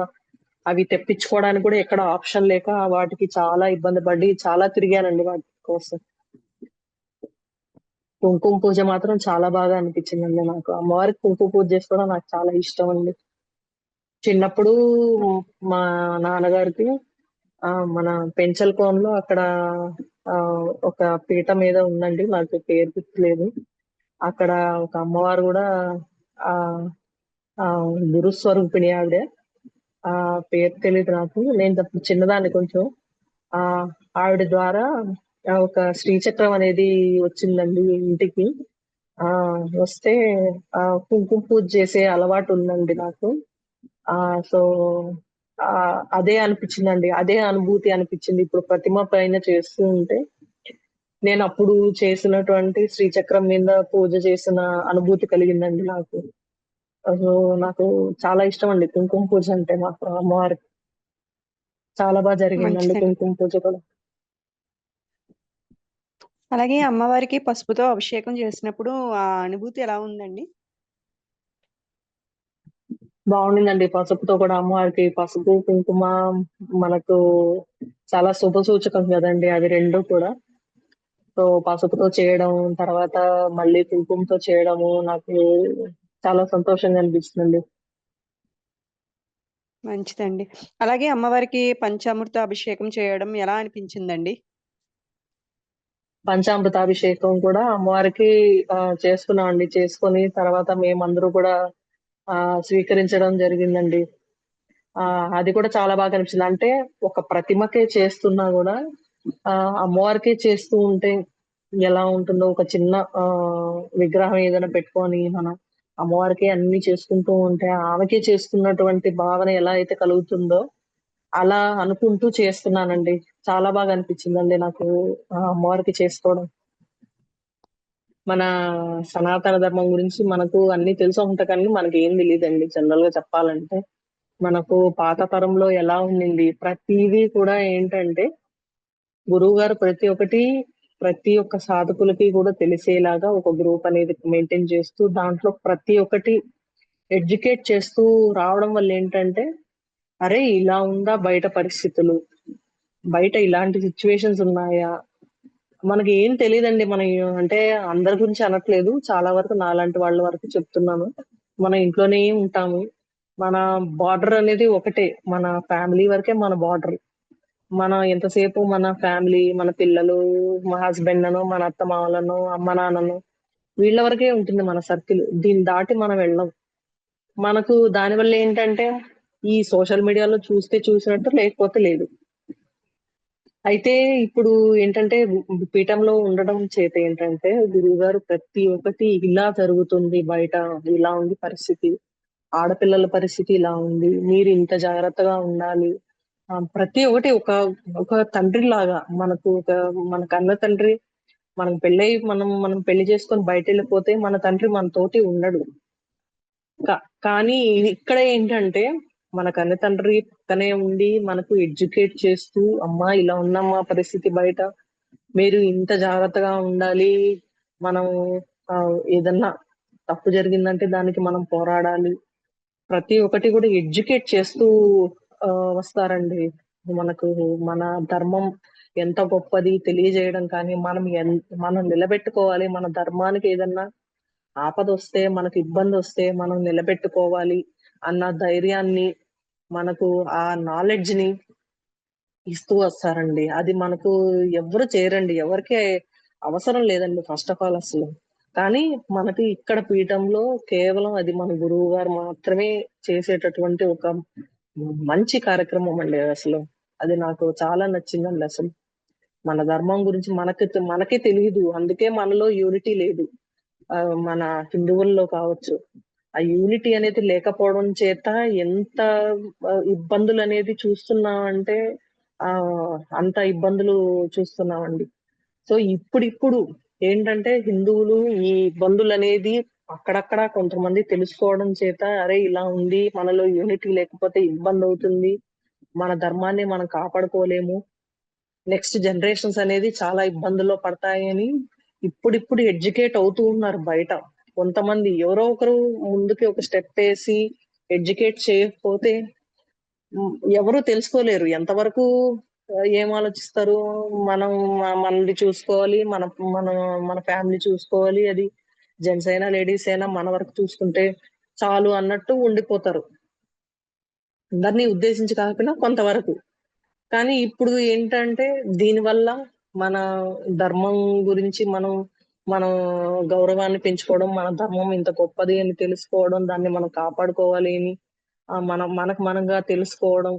అవి తెప్పించుకోవడానికి కూడా ఎక్కడ ఆప్షన్ లేక వాటికి చాలా ఇబ్బంది పడి చాలా తిరిగానండి వాటి కోసం. కుంకుమ పూజ మాత్రం చాలా బాగా అనిపించిందండి నాకు. అమ్మవారికి కుంకుమ పూజ చేసుకోవడం నాకు చాలా ఇష్టమండి. చిన్నప్పుడు మా నాన్నగారికి మన పెంచలకోనలో అక్కడ ఒక పీట మీద ఉందండి. నాకు పేరు గుర్తులేదు. అక్కడ ఒక అమ్మవారు గూడా ఆహ్, గురుస్వరూపిణి ఆవిడ. పేరు తెలీదు నాకు. నేనప్పుడు చిన్నదాన్ని కొంచెం. ఆహ్, ఆవిడ ద్వారా ఒక శ్రీచక్రం అనేది వచ్చిందండి ఇంటికి. వస్తే కుంకుమ పూజ చేసే అలవాటుందండి నాకు. సో, అదే అనిపిచ్చిందండి. అదే అనుభూతి అనిపిచ్చింది. ఇప్పుడు ప్రతిమ పైన చేస్తూ ఉంటే, నేనప్పుడు చేసినటువంటి శ్రీచక్రం మీద పూజ చేసిన అనుభూతి కలిగిందండి నాకు. సో, నాకు చాలా ఇష్టమండి కుంకుమ పూజ అంటే మాత్రం అమ్మవారికి. చాలా జరిగిందండి మంచిదండి. కుంకుమ పూజ కూడా. అలాగే అమ్మవారికి పసుపుతో అభిషేకం చేసినప్పుడు ఆ అనుభూతి ఎలా ఉందండి? బావుండిందండి. పసుపుతో కూడా అమ్మవారికి పసుపు, కుంకుమ మనకు చాలా శుభ సూచకం గదండీ! అవి 2 కూడా. సో, పసుపుతో చేయడం, తర్వాత మళ్ళీ కుంకుమతో చేయడము నాకు చాలా సంతోషంగా అనిపిస్తుందండి. మంచిదండి. అలాగే అమ్మవారికి పంచామృత అభిషేకం చేయడం ఎలా అనిపించిందండి? పంచామృతాభిషేకం కూడా అమ్మవారికి చేసుకున్నామండి. చేసుకొని తర్వాత మేమందరూ కూడా స్వీకరించడం జరిగిందండి. అది కూడా చాలా బాగా అనిపించింది. అంటే ఒక ప్రతిమకే చేస్తున్నా గూడా అమ్మవారికే చేస్తూ ఉంటే ఎలా ఉంటుందో ఒక చిన్న విగ్రహం ఏదైనా పెట్టుకొని మనం అమ్మవారికే అన్నీ చేసుకుంటూ ఉంటే ఆమెకే చేస్తున్నటువంటి భావన ఎలా అయితే కలుగుతుందో అలా అనుకుంటూ చేస్తున్నానండి. చాలా బాగా అనిపించిందండి నాకు అమ్మవారికి చేసుకోవడం. మన సనాతన ధర్మం గురించి మనకు అన్నీ తెలిసే ఉంటాయి కానీ మనకేం తెలీదండి జనరల్‌గా చెప్పాలంటే. మనకు పాత తరంలో ఎలా ఉండింది, ప్రతీదీ కూడా ఏంటంటే, గురువుగారు ప్రతి ఒక్క సాధకులకి కూడా తెలిసేలాగా ఒక గ్రూప్ అనేది మెయింటైన్ చేస్తూ, దాంట్లో ప్రతి ఒక్కటి ఎడ్యుకేట్ చేస్తూ రావడం వల్లేంటంటే, అరే! ఇలా ఉందా బయట పరిస్థితులు, బయట ఇలాంటి సిట్యుయేషన్స్ ఉన్నాయా? మనకి ఏం తెలీదండి. మనం అంటే అందరి గురించి అనట్లేదు. చాలా వరకు నాలాంటి వాళ్ళ వరకు చెప్తున్నాను. మనం ఇంట్లోనే ఉంటాము. మన బార్డర్ అనేది ఒకటే. మన ఫ్యామిలీ వరకే మన బార్డర్. మనం ఎంతసేపు మన ఫ్యామిలీ, మన పిల్లలు, మా హస్బెండ్ అనో, మన అత్త మామలను, అమ్మ నాన్నను వీళ్ళ వరకే ఉంటుంది మన సర్కిల్. దీన్ని దాటి మనం వెళ్ళం. మనకు దానివల్ల ఏంటంటే ఈ సోషల్ మీడియాలో చూస్తే చూసినట్టు, లేకపోతే లేదు. అయితే ఇప్పుడు ఏంటంటే పీఠంలో ఉండడం చేత ఏంటంటే గురువుగారు ప్రతి ఒక్కటి ఇలా జరుగుతుంది బయట, ఇలా ఉంది పరిస్థితి, ఆడపిల్లల పరిస్థితి ఇలా ఉంది, మీరు ఇంత జాగ్రత్తగా ఉండాలి. ప్రతి ఒక్కటి ఒక ఒక తండ్రి లాగా మనకు మన కన్న తండ్రి. మనం పెళ్ళై మనం పెళ్లి చేసుకొని బయట వెళ్ళిపోతే మన తండ్రి మనతోటి ఉండడు. కానీ ఇక్కడ ఏంటంటే మన కన్న తండ్రి పక్కనే ఉండి మనకు ఎడ్యుకేట్ చేస్తూ, అమ్మా ఇలా ఉందమ్మా పరిస్థితి బయట, మీరు ఇంత జాగ్రత్తగా ఉండాలి. మనం ఏదన్నా తప్పు జరిగిందంటే దానికి మనం పోరాడాలి. ప్రతి ఒక్కటి కూడా ఎడ్యుకేట్ చేస్తూ వస్తారండి. మనకు మన ధర్మం ఎంత గొప్పది తెలియజేయడం కానీ, మనం నిలబెట్టుకోవాలి. మన ధర్మానికి ఏదన్నా ఆపదొస్తే, మనకు ఇబ్బందొస్తే మనం నిలబెట్టుకోవాలి అన్న ధైర్యాన్ని, మనకు ఆ నాలెడ్జ్‌ని ఇస్తూ వస్తారండి. అది మనకు ఎవ్వరు చేయరండి. ఎవరికీ అవసరం లేదండి ఫస్ట్ ఆఫ్ ఆల్ అసలు. కానీ మనకి ఇక్కడ పీఠంలో కేవలం అది మన గురువు గారు మాత్రమే చేసేటటువంటి ఒక మంచి కార్యక్రమం అండి అసలు. అది నాకు చాలా నచ్చిందండి అసలు. మన ధర్మం గురించి మనకే తెలీదు. అందుకే మనలో యూనిటీ లేదు. మన హిందువుల్లో కావచ్చు. ఆ యూనిటీ అనేది లేకపోవడం చేత ఎంత ఇబ్బందులనేది చూస్తున్నామంటే అంత ఇబ్బందులు చూస్తున్నామండి. సో, ఇప్పుడిప్పుడు ఏంటంటే హిందువులు ఈ ఇబ్బందులనేది అక్కడక్కడ కొంతమంది తెలుసుకోవడం చేత, అరే! ఇలా ఉంది. మనలో యూనిటీ లేకపోతే ఇబ్బందవుతుంది. మన ధర్మాన్ని మనం కాపాడుకోలేము. నెక్స్ట్ జనరేషన్స్ అనేది చాలా ఇబ్బందుల్లో పడతాయని ఇప్పుడిప్పుడు ఎడ్యుకేట్ అవుతూ ఉన్నారు బయట. కొంతమంది ఎవరో ఒకరు ముందుకి ఒక స్టెప్ ఏసి ఎడ్యుకేట్ చేయకపోతే ఎవరు తెలుసుకోలేరు. ఎంతవరకు ఏం ఆలోచిస్తారు? మనం మనది చూసుకోవాలి. మన మన ఫ్యామిలీ చూసుకోవాలి. అది జెంట్స్ అయినా, లేడీస్ అయినా మన వరకు చూసుకుంటే చాలు అన్నట్టు ఉండిపోతారు. అందరిని ఉద్దేశించి కాకపోయినా కొంతవరకు. కానీ ఇప్పుడు ఏంటంటే దీనివల్ల మన ధర్మం గురించి మనం గౌరవాన్ని పెంచుకోవడం, మన ధర్మం ఇంత గొప్పది అని తెలుసుకోవడం, దాన్ని మనం కాపాడుకోవాలి అని మనకు మనంగా తెలుసుకోవడం.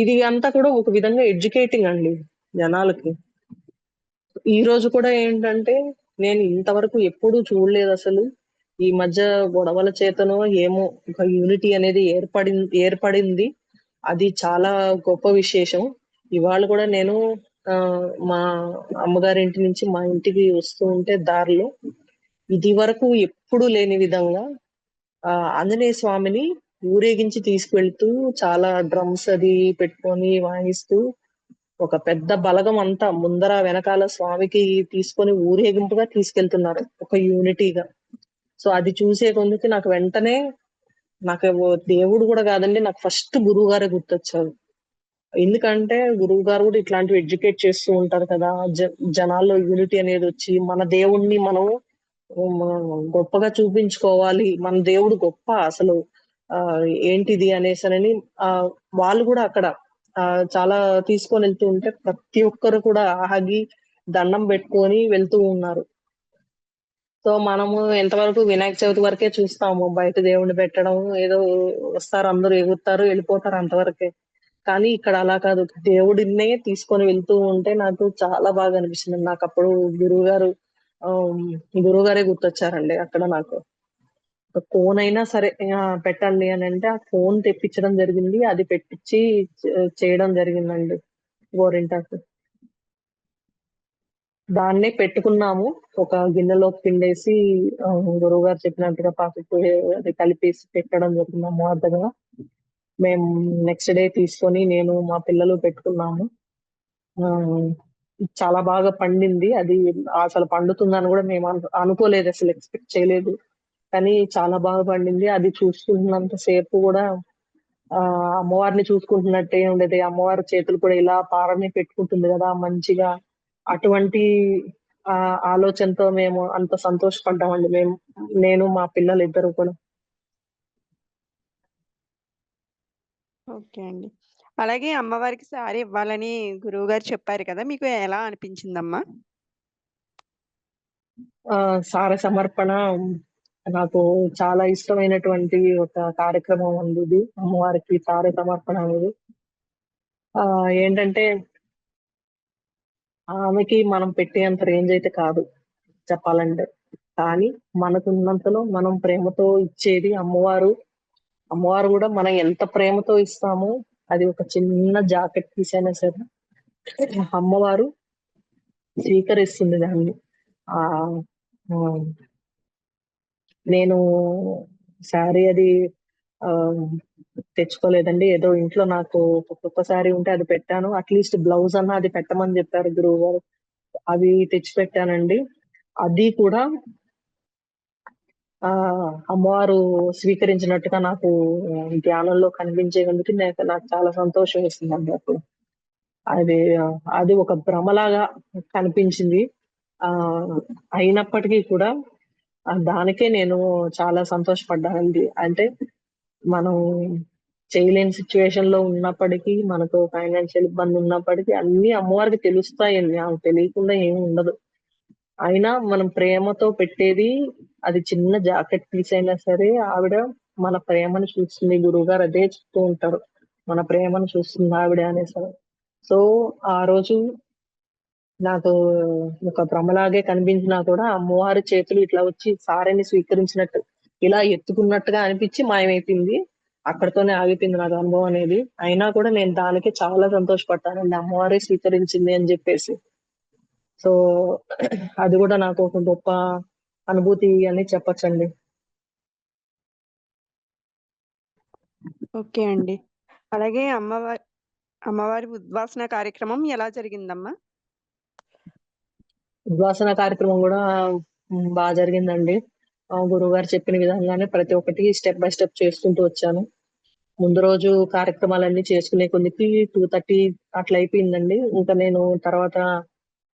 ఇది అంతా కూడా ఒక విధంగా ఎడ్యుకేటింగ్ అండి జనాలకి. ఈ రోజు కూడా ఏంటంటే నేను ఇంతవరకు ఎప్పుడూ చూడలేదసలు. ఈ మధ్య గొడవల చేతనో ఏమో ఒక యూనిటీ అనేది ఏర్పడింది. అది చాలా గొప్ప విశేషం. ఇవాళ కూడా నేను మా అమ్మగారింటి నుంచి మా ఇంటికి వస్తూ ఉంటే దారిలో ఇదివరకు ఎప్పుడు లేని విధంగా ఆంజనేయ స్వామిని ఊరేగించి తీసుకెళ్తూ చాలా డ్రమ్స్ అది పెట్టుకొని వాయిస్తూ ఒక పెద్ద బలగం అంతా ముందర వెనకాల స్వామికి తీసుకొని ఊరేగింపుగా తీసుకెళ్తున్నారు. ఒక యూనిటీగా. సో అది చూసే కొందుకి నాకు వెంటనే నాకు దేవుడు కూడా కాదండి. నాకు ఫస్ట్ గురువు గారే గుర్తొచ్చారు. ఎందుకంటే గురువు గారు కూడా ఇట్లాంటివి ఎడ్యుకేట్ చేస్తూ ఉంటారు కదా! జనాల్లో యూనిటీ అనేది వచ్చి మన దేవుడిని మనం గొప్పగా చూపించుకోవాలి. మన దేవుడు గొప్ప అసలు ఏంటిది అనేసనని వాళ్ళు కూడా అక్కడ చాలా తీసుకొనెళ్తూ ఉంటే ప్రతి ఒక్కరు కూడా ఆగి దండం పెట్టుకొని వెళ్తూ ఉన్నారు. సో, మనము ఎంతవరకు వినాయక చవితి వరకే చూస్తాము. బయట దేవుడిని పెట్టడం, ఏదో వస్తారు అందరూ ఎగురుతారు, ఎళ్ళిపోతారు అంతవరకే. కానీ ఇక్కడ అలా కాదు. దేవుడినే తీసుకొని వెళ్తూ ఉంటే నాకు చాలా బాగా అనిపిచ్చింది. నాకప్పుడు గురువుగారు ఆహ్, గురువుగారే గుర్తొచ్చారండి అక్కడ నాకు. ఒక కోన్ అయినా సరే పెట్టండి అనంటే ఆ కోన్ తెప్పించడం జరిగింది. అది పెట్టిచ్చి చేయడం జరిగిందండి గోరింటాకు. దాన్నే పెట్టుకున్నాము. ఒక గిన్నెలో పిండేసి గురువుగారు చెప్పినట్టుగా పాకెట్టు అది కలిపేసి పెట్టడం జరిగింది అమ్మవారి. మేము నెక్స్ట్ డే తీసుకొని నేను, మా పిల్లలు పెట్టుకున్నాము. ఆహ్, చాలా బాగా పండింది. అది అసలు పండుతుందని గూడా మేము అనుకోలేదసలు ఎక్స్‌పెక్ట్ చేయలేదు. కానీ చాలా బాగా పండింది. అది చూస్తున్నంత సేపు గూడా అమ్మవారిని చూసుకుంటున్నట్టే ఉండేది. అమ్మవారి చేతులు కూడా ఇలా పారని పెట్టుకుంటుంది గదా! మంచిగా అటువంటి ఆలోచనతో మేము అంత సంతోషపడ్డామండి మేము. నేను, మా పిల్లలిద్దరూ కూడా. ఓకే అండి. అలాగే అమ్మవారికి సారీ ఇవ్వాలని గురువుగారు చెప్పారు కదా! మీకు ఎలా అనిపించిందమ్మా? సార సమర్పణ నాకు చాలా ఇష్టమైనటువంటి ఒక కార్యక్రమం అండి ఇది. అమ్మవారికి సారె సమర్పణ అనేది. ఏంటంటే ఆమెకి మనం పెట్టేంత రేంజ్ అయితే కాదు చెప్పాలంటే. కానీ మనకున్నంతలో మనం ప్రేమతో ఇచ్చేది అమ్మవారు. అమ్మవారు గూడా మనం ఎంత ప్రేమతో ఇస్తామో అది ఒక చిన్న జాకెట్ పీస్ అయినా సరే అమ్మవారు స్వీకరిస్తుంది దాన్ని. ఆహ్, హ్మ్. నేను శారీ అది ఆహ్, తెచ్చుకోలేదండి. ఏదో ఇంట్లో నాకు ఒక కొత్త శారీ ఉంటే అది పెట్టాను. అట్‌లీస్ట్ బ్లౌజ్ అన్నా అది పెట్టమని జెప్పారు గురువుగారు. అవి తెచ్చిపెట్టానండి. అది కూడా అమ్మవారు స్వీకరించినట్టుగా నాకు ధ్యానంలో కనిపించేందుకు నాకు చాలా సంతోషం వేసిందండి అప్పుడు. అది అది ఒక భ్రమలాగా కనిపించింది. ఆహ్, అయినప్పటికీ కూడా దానికే నేను చాలా సంతోషపడ్డానండి. అంటే మనం చేయలేని సిట్యుయేషన్‌లో ఉన్నప్పటికీ, మనకు ఫైనాన్షియల్ ఇబ్బందున్నప్పటికీ అన్నీ అమ్మవారికి తెలుస్తాయండి. ఆమెకు తెలియకుండా ఏమి ఉండదు. అయినా మనం ప్రేమతో పెట్టేది అది చిన్న జాకెట్ పీస్ అయినా సరే, ఆవిడ మన ప్రేమను చూస్తుంది. గురువుగారు అదే చెప్తూ ఉంటారు. మన ప్రేమను చూస్తుంది ఆవిడ అనేసని. సో, ఆ రోజు నాకు ఒక భ్రమలాగే కనిపించినా కూడా అమ్మవారి చేతులు ఇట్లా వచ్చి సారెని స్వీకరించినట్టు, ఇలా ఎత్తుకున్నట్టుగా అనిపిచ్చి మాయమైపోయింది. అక్కడితోనే ఆగిపోయింది నాకు అనుభవం అనేది. అయినా కూడా నేను దానికి చాలా సంతోషపడ్డానండి. అమ్మవారే స్వీకరించింది అని జెప్పేసి. సో, అది గూడా నాకు ఒక గొప్ప అనుభూతి అని చెప్పొచ్చండి. ఓకే అండి. అలాగే అమ్మవారి ఉద్వాసన కార్యక్రమం ఎలా జరిగిందమ్మా? ఉద్వాసన కార్యక్రమం గూడా జరిగిందండి. గురువుగారు చెప్పిన విధంగానే ప్రతి ఒక్కటి స్టెప్ బై స్టెప్ చేసుకుంటూ వచ్చాను. ముందు రోజు కార్యక్రమాలన్నీ చేసుకునే కొద్దికి 2:30 అట్లా అయిపోయిందండి. ఇంకా నేను తర్వాత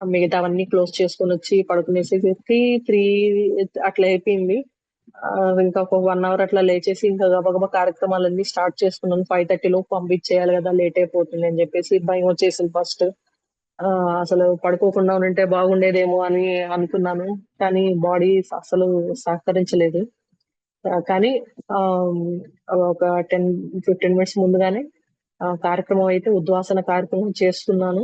మిగతావన్నీ క్లోజ్ చేసుకొనొచ్చి పడుకునేసరికి 3 అట్లా అయిపోయింది. ఇంకా ఒక 1 అవర్ అట్లా లేచేసి ఇంకా గబగబా కార్యక్రమాలన్నీ స్టార్ట్ చేసుకున్నాను. 5:30 లోపు పంపించేయాలి గదా! లేట్ అయిపోతుంది అని జెప్పేసి భయమొచ్చేసింది ఫస్ట్. అసలు పడుకోకుండా ఉండుంటే బాగుండేదేమో అని అనుకున్నాను. కానీ బాడీ అస్సలు సహకరించలేదు. కానీ ఆహ్, ఒక 10, 15 మినిట్స్ ముందుగానే కార్యక్రమం అయితే ఉద్వాసన కార్యక్రమం చేస్తున్నాను.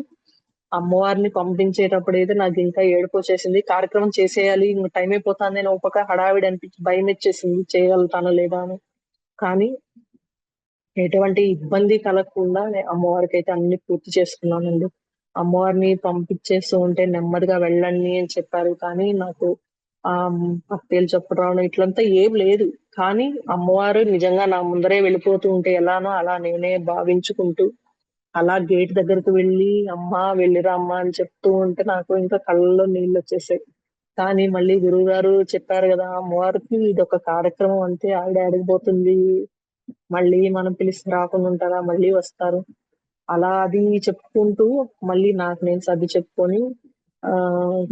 అమ్మవారిని పంపించేటప్పుడైతే నాకింకా ఏడుపొచ్చేసింది. కార్యక్రమం చేసేయాలి. ఇంక టైం అయిపోతాందని ఒక పక్క హడావిడి అనిపించి భయమేచ్చేసింది. చేయగలుగుతానో లేదా అని. కానీ ఎటువంటి ఇబ్బంది కలగకుండా అమ్మవారికైతే అన్నీ పూర్తి చేసుకున్నానండి. అమ్మవారిని పంపించేస్తూ ఉంటే నెమ్మదిగా వెళ్ళండి అని చెప్పారు. కానీ నాకు భక్తిలు చెప్పడం రావడం ఇట్లంతా ఏం లేదు. కానీ అమ్మవారు నిజంగా నా ముందరే వెళ్ళిపోతూ ఉంటే ఎలానో అలా నేనే భావించుకుంటూ, అలా గేట్ దగ్గరికి వెళ్ళి, "అమ్మా వెళ్ళిరా అమ్మా" అని చెప్తూ ఉంటే నాకు ఇంకా కళ్ళలో నీళ్లొచ్చేసాయి. కానీ మళ్ళీ గురువుగారు చెప్పారు గదా! అమ్మవారికి ఇదొక కార్యక్రమం అంతే ఆవిడ అడగబోతుంది. మళ్ళీ మనం పిలిస్తే రాకుండా ఉంటారా? మళ్ళీ వస్తారు. అలా అది చెప్పుకుంటూ మళ్ళీ నాకు నేను సర్ది చెప్పుకొని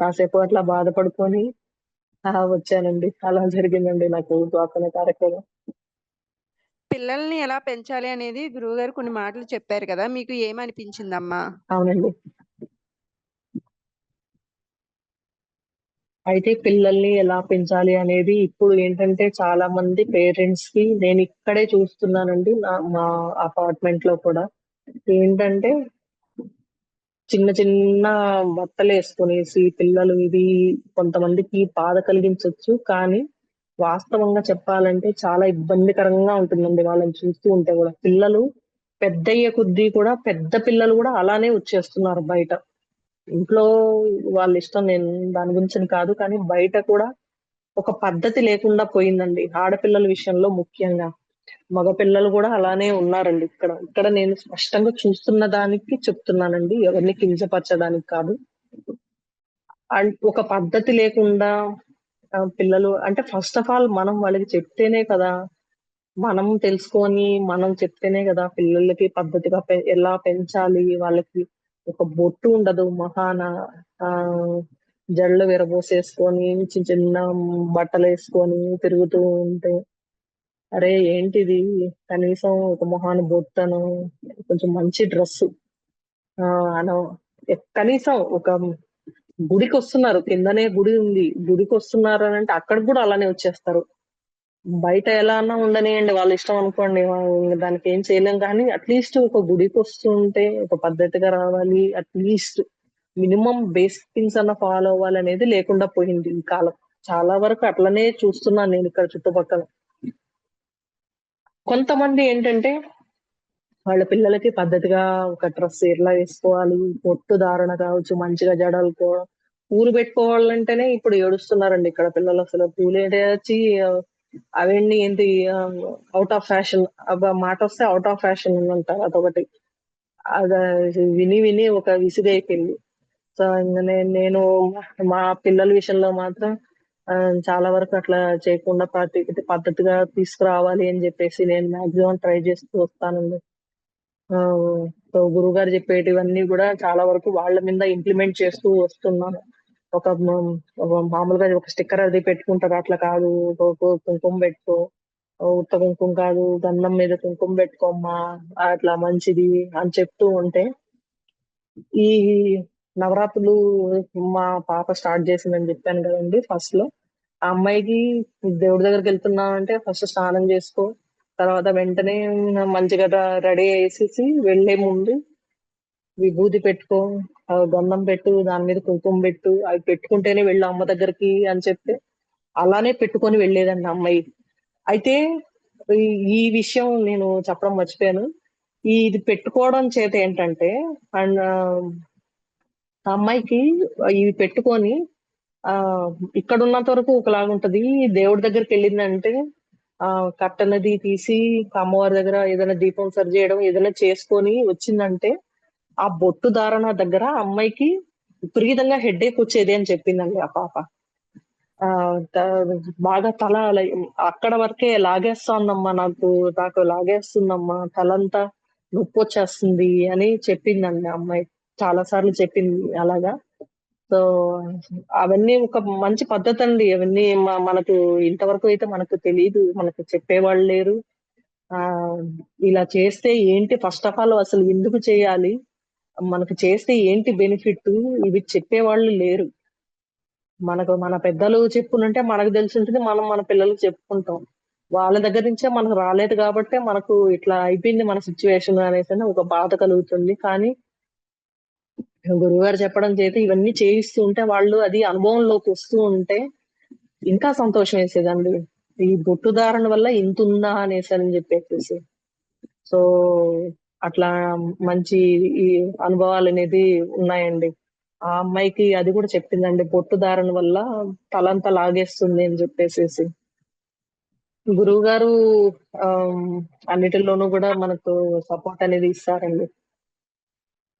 కాసేపు అట్లా బాధపడుకొని వచ్చానండి. అలా జరిగిందండి నాకు డ్వాక్రా కార్యక్రమం. పిల్లల్ని ఎలా పెంచాలి అనేది గురువుగారు కొన్ని మాటలు చెప్పారు కదా! మీకు ఏమనిపించిందమ్మా? అవునండి. అయితే పిల్లల్ని ఎలా పెంచాలి అనేది ఇప్పుడు ఏంటంటే చాలా మంది పేరెంట్స్‌కి నేనిక్కడే చూస్తున్నానండి. మా అపార్ట్‌మెంట్‌లో కూడా. ఏంటంటే చిన్న చిన్న బట్టలేసుకొనేసి పిల్లలు ఇది కొంతమందికి బాధ కలిగించొచ్చు. కానీ వాస్తవంగా చెప్పాలంటే చాలా ఇబ్బందికరంగా ఉంటుందండి వాళ్ళని చూస్తూ ఉంటే గూడా. పిల్లలు పెద్దయ్యే కొద్దీ కూడా పెద్ద పిల్లలు గూడా అలానే వచ్చేస్తున్నారు బయట. ఇంట్లో వాళ్ళిష్టం నేను దాని గురించని కాదు. కానీ బయట కూడా ఒక పద్ధతి లేకుండా పోయిందండి. ఆడపిల్లల విషయంలో ముఖ్యంగా. మగపిల్లలు గూడా అలానే ఉన్నారండి ఇక్కడ. ఇక్కడ నేను స్పష్టంగా చూస్తున్న దానికి చెప్తున్నానండి. ఎవరిని కించపరచడానికి కాదు. ఒక పద్ధతి లేకుండా పిల్లలు అంటే ఫస్ట్ ఆఫ్ ఆల్ మనం వాళ్ళకి చెప్తేనే కదా! మనం తెలుసుకొని, మనం చెప్తేనే గదా! పిల్లలకి పద్ధతిగా ఎలా పెంచాలి, వాళ్ళకి ఒక బొట్టు ఉండదు మొహాన. ఆహ్, జడలు విరబోసేసుకొని, చిన్న చిన్న బట్టలేసుకొని తిరుగుతూ ఉంటే అరే ఏంటిది, కనీసం ఒక మొహాన బొట్టను, కొంచెం మంచి డ్రెస్ అన కనీసం ఒక గుడికి వస్తున్నారు, కిందనే గుడి ఉంది, గుడికి వస్తున్నారు అని అంటే అక్కడికి కూడా అలానే వచ్చేస్తారు. బయట ఎలా అన్నా ఉండనియండి, వాళ్ళ ఇష్టం అనుకోండి. దానికి ఏం చేయలేం. కానీ అట్లీస్ట్ ఒక గుడికి వస్తుంటే ఒక పద్ధతిగా రావాలి. అట్లీస్ట్ మినిమం బేసిక్ థింగ్స్ అన్న ఫాలో అవ్వాలనేది లేకుండా పోయింది ఈ కాలం. చాలా వరకు అట్లనే చూస్తున్నాను నేను ఇక్కడ చుట్టుపక్కల. కొంతమంది ఏంటంటే వాళ్ళ పిల్లలకి పద్ధతిగా ఒక డ్రెస్ ఎట్లా వేసుకోవాలి, పొట్టు ధారణ కావచ్చు, మంచిగా జడలతో పూలు పెట్టుకోవాలంటేనే ఇప్పుడు ఏడుస్తున్నారండి ఇక్కడ పిల్లలు. అసలు పూలేటొచ్చి అవన్నీ ఏంటి అవుట్ ఆఫ్ ఫ్యాషన్. అబ్బా మాట వస్తే అవుట్ ఆఫ్ ఫ్యాషన్ అంటారు అదొకటి. అది విని విని ఒక విసుగైపోయింది. సో ఇంక నేను మా పిల్లల విషయంలో మాత్రం చాలా వరకు అట్లా చేయకుండా పద్ధతిగా తీసుకురావాలి అని చెప్పేసి నేను మాక్సిమం ట్రై చేస్తూ వస్తానండి. సో గురువుగారు చెప్పేటివన్నీ కూడా చాలా వరకు వాళ్ళ మీద ఇంప్లిమెంట్ చేస్తూ వస్తున్నాను. ఒక మామూలుగా ఒక స్టిక్కర్ అది పెట్టుకుంటారు, అట్లా కాదు. కుంకుమ పెట్టుకో, ఉత్త కుంకుమ కాదు, గంధం మీద కుంకుమ పెట్టుకోమ్మా, అట్లా మంచిది అని చెప్తూ ఉంటే ఈ నవరాత్రులు మా పాప స్టార్ట్ చేసిందని చెప్పాను కదండి ఫస్ట్ లో. ఆ అమ్మాయికి దేవుడి దగ్గరికి వెళ్తున్నామంటే ఫస్ట్ స్నానం చేసుకో, తర్వాత వెంటనే మంచిగా రెడీ అయ్యేసేసి వెళ్లే ముందు విభూది పెట్టుకో, గంధం పెట్టు, దాని మీద కుంకుమ పెట్టు, అవి పెట్టుకుంటేనే వెళ్ళు అమ్మ దగ్గరికి అని చెప్తే అలానే పెట్టుకొని వెళ్ళేదండి అమ్మాయి. అయితే ఈ విషయం నేను చెప్పడం మర్చిపోయాను. ఇది పెట్టుకోవడం చేత ఏంటంటే అండ్ ఆ అమ్మాయికి ఇవి పెట్టుకొని ఆ ఇక్కడ ఉన్నంత వరకు ఒకలాగుంటది. దేవుడి దగ్గరికి వెళ్ళిందంటే కట్టనది తీసి అమ్మవారి దగ్గర ఏదైనా దీపం సరి చేయడం ఏదైనా చేసుకొని వచ్చిందంటే ఆ బొట్టు ధారణ దగ్గర అమ్మాయికి విపరీతంగా హెడ్ఏక్ వచ్చేది అని చెప్పిందండి ఆ పాప. ఆ బాగా తల అక్కడ వరకే లాగేస్తోందమ్మా, నాకు నాకు లాగేస్తుందమ్మా, తలంతా నొప్పి వచ్చేస్తుంది అని చెప్పిందండి ఆ అమ్మాయి. చాలా సార్లు చెప్పింది అలాగా. సో అవన్నీ ఒక మంచి పద్ధతి అండి. అవన్నీ మనకు ఇంతవరకు అయితే మనకు తెలియదు, మనకు చెప్పేవాళ్ళు లేరు. ఆ ఇలా చేస్తే ఏంటి, ఫస్ట్ ఆఫ్ ఆల్ అసలు ఎందుకు చేయాలి, మనకు చేస్తే ఏంటి బెనిఫిట్, ఇవి చెప్పేవాళ్ళు లేరు. మనకు మన పెద్దలు చెప్పునుంటే మనకు తెలిసి ఉంటుంది, మనం మన పిల్లలకు చెప్పుకుంటాం. వాళ్ళ దగ్గర నుంచే మనకు రాలేదు కాబట్టి మనకు ఇట్లా అయిపోయింది మన సిచ్యువేషన్ అనేసి ఒక బాధ కలుగుతుంది. కానీ గురువుగారు చెప్పడం చేత ఇవన్నీ చేయిస్తూ ఉంటే వాళ్ళు అది అనుభవంలోకి వస్తూ ఉంటే ఇంకా సంతోషం వేసేదండి. ఈ బొట్టు ధారణ వల్ల ఇంత ఉందా అనేసి అని చెప్పేసి. సో అట్లా మంచి ఈ అనుభవాలు అనేది ఉన్నాయండి. ఆ అమ్మాయికి అది కూడా చెప్పిందండి, బొట్టు ధారణ వల్ల తలంతా లాగేస్తుంది అని చెప్పేసేసి. గురువు గారు అన్నిటిలోనూ కూడా మనకు సపోర్ట్ అనేది ఇస్తారండి.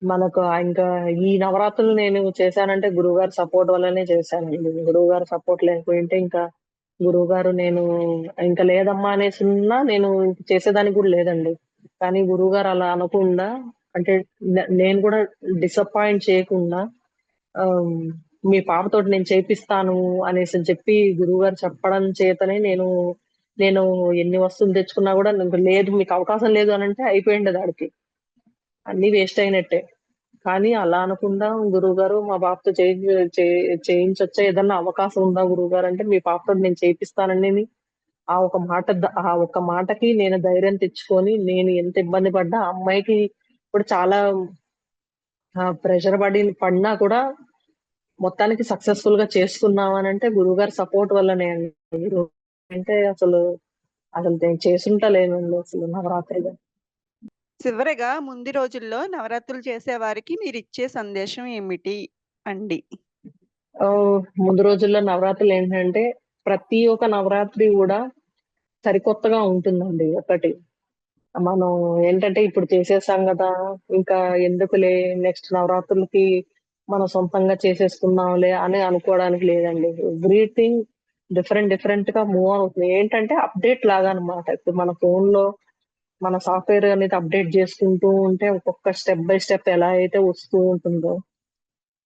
మనకు ఇంకా ఈ నవరాత్రులు నేను చేశానంటే గురువుగారి సపోర్ట్ వల్లనే చేశానండి. గురువుగారు సపోర్ట్ లేకపోయింటే ఇంకా గురువుగారు నేను ఇంకా లేదమ్మా అనేసున్నా నేను చేసేదానికి కూడా లేదండి. కానీ గురువుగారు అలా అనకుండా, అంటే నేను కూడా డిసప్పాయింట్ చేయకుండా ఆహ్, మీ పాపతోటి నేను చేపిస్తాను అనేసని చెప్పి గురువుగారు చెప్పడం చేతనే నేను ఎన్ని వస్తువులు తెచ్చుకున్నా కూడా లేదు, మీకు అవకాశం లేదు అనంటే అయిపోయిండేది ఆడికి. అన్నీ వేస్ట్ అయినట్టే. కానీ అలా అనకుండా గురువుగారు మా బాబుతో చేయించొచ్చా, ఏదన్నా అవకాశం ఉందా గురువుగారు అంటే మీ పాపతోటి నేను చేపిస్తానని ఆ ఒక మాట ఆ ఒక్క మాటకి నేను ధైర్యం తెచ్చుకొని నేను ఎంత ఇబ్బంది పడ్డా ఆ అమ్మాయికి ఇప్పుడు చాలా ప్రెషర్ పడినా కూడా మొత్తానికి సక్సెస్‌ఫుల్‌గా చేసుకున్నాం అనంటే గురువుగారి సపోర్ట్ వల్లనే అండి. గురువు అంటే అసలు నేను చేసుంటలేనండి అసలు నవరాత్రులు. చివరగా ముందు రోజుల్లో నవరాత్రులు చేసేవారికి మీరిచ్చే సందేశం ఏమిటి అండి? ముందు రోజుల్లో నవరాత్రులేంటంటే ప్రతి ఒక్క నవరాత్రి గూడా సరికొత్తగా ఉంటుందండి ఒకటి. మనం ఏంటంటే ఇప్పుడు చేసేసాం గదా, ఇంకా ఎందుకులే నెక్స్ట్ నవరాత్రులకి మనం సొంతంగా చేసేసుకుందాంలే అని అనుకోవడానికి లేదండి. ఎవ్రీథింగ్ డిఫరెంట్ డిఫరెంట్‌గా మూవ్ ఆన్ అవుతుంది. ఏంటంటే అప్‌డేట్ లాగా అన్నమాట. ఇప్పుడు మన ఫోన్‌లో మన సాఫ్ట్‌వేర్ అనేది అప్‌డేట్ జేసుకుంటూ ఉంటే ఒక్కొక్క స్టెప్ బై స్టెప్ ఎలా అయితే వస్తూ ఉంటుందో,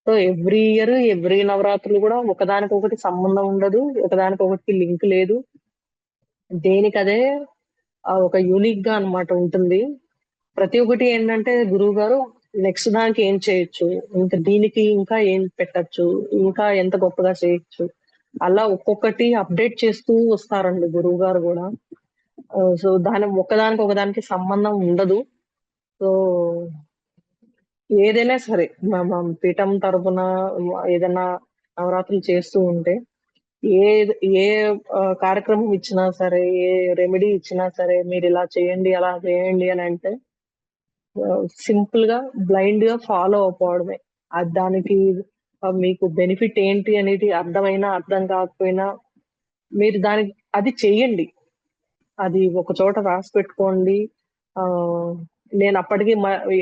సో ఎవ్రీ ఇయర్ ఎవ్రీ నవరాత్రులు గూడా ఒకదానికొకటి సంబంధం ఉండదు. ఒకదానికొకటికి లింక్ లేదు. దేనికదే ఒక యూనిక్ గా అన్నమాట ఉంటుంది. ప్రతి ఒక్కటి ఏంటంటే గురువు గారు నెక్స్ట్ దానికి ఏం చేయొచ్చు, ఇంకా దీనికి ఇంకా ఏం పెట్టొచ్చు, ఇంకా ఎంత గొప్పగా చేయొచ్చు, అలా ఒక్కొక్కటి అప్డేట్ చేస్తూ వస్తారండి గురువు గారు కూడా. సో దాని ఒకదానికి ఒకదానికి సంబంధం ఉండదు. సో ఏదైనా సరే మా పీఠం తరపున ఏదైనా నవరాత్రులు చేస్తూ ఉంటే ఏ ఏ కార్యక్రమం ఇచ్చినా సరే, ఏ రెమెడీ ఇచ్చినా సరే, మీరు ఇలా చేయండి అలా చేయండి అని అంటే సింపుల్ గా బ్లైండ్ గా ఫాలో అయిపోవడమే. దానికి మీకు బెనిఫిట్ ఏంటి అనేది అర్థమైనా అర్థం కాకపోయినా మీరు దానికి అది చెయ్యండి. అది ఒక చోట రాసి పెట్టుకోండి. ఆ నేను అప్పటికి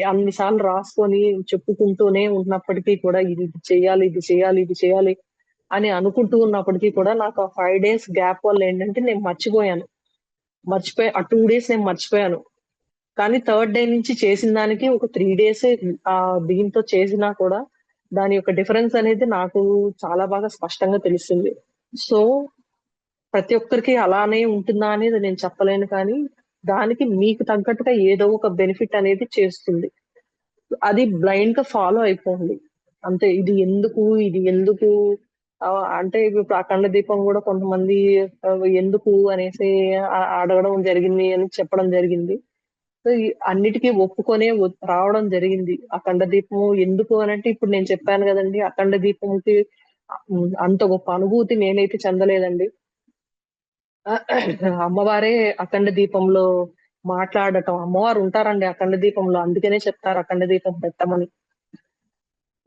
అన్ని సార్లు రాసుకొని చెప్పుకుంటూనే ఉన్నప్పటికీ కూడా ఇది చేయాలి, ఇది చేయాలి, ఇది చేయాలి అని అనుకుంటూ ఉన్నప్పటికీ కూడా నాకు ఆ 5 days గ్యాప్ వల్ల ఏంటంటే నేను మర్చిపోయాను. ఆ 2 days నేను మర్చిపోయాను. కానీ థర్డ్ డే నుంచి చేసిన దానికి ఒక 3 days దీంతో చేసినా కూడా దాని యొక్క డిఫరెన్స్ అనేది నాకు చాలా బాగా స్పష్టంగా తెలిసింది. సో ప్రతి ఒక్కరికి అలానే ఉంటుందా అనేది నేను చెప్పలేను కానీ, దానికి మీకు తగ్గట్టుగా ఏదో ఒక బెనిఫిట్ అనేది చేస్తుంది. అది బ్లైండ్‌గా ఫాలో అయిపోండి. అంతే. ఇది ఎందుకు అంటే ఇప్పుడు అఖండ దీపం గూడా కొంతమంది ఎందుకు అనేసి అడగడం జరిగింది అని చెప్పడం జరిగింది. సో, అన్నిటికి ఒప్పుకొనే రావడం జరిగింది. అఖండ దీపం ఎందుకు అనంటే ఇప్పుడు నేను చెప్పాను గదండీ! అఖండ దీపంకి అంత గొప్ప అనుభూతి నేనైతే చెందలేదండి. అమ్మవారే అఖండ దీపంలో మాట్లాడటం. అమ్మవారు ఉంటారండి అఖండ దీపంలో. అందుకనే చెప్తారు అఖండ దీపం పెట్టమని.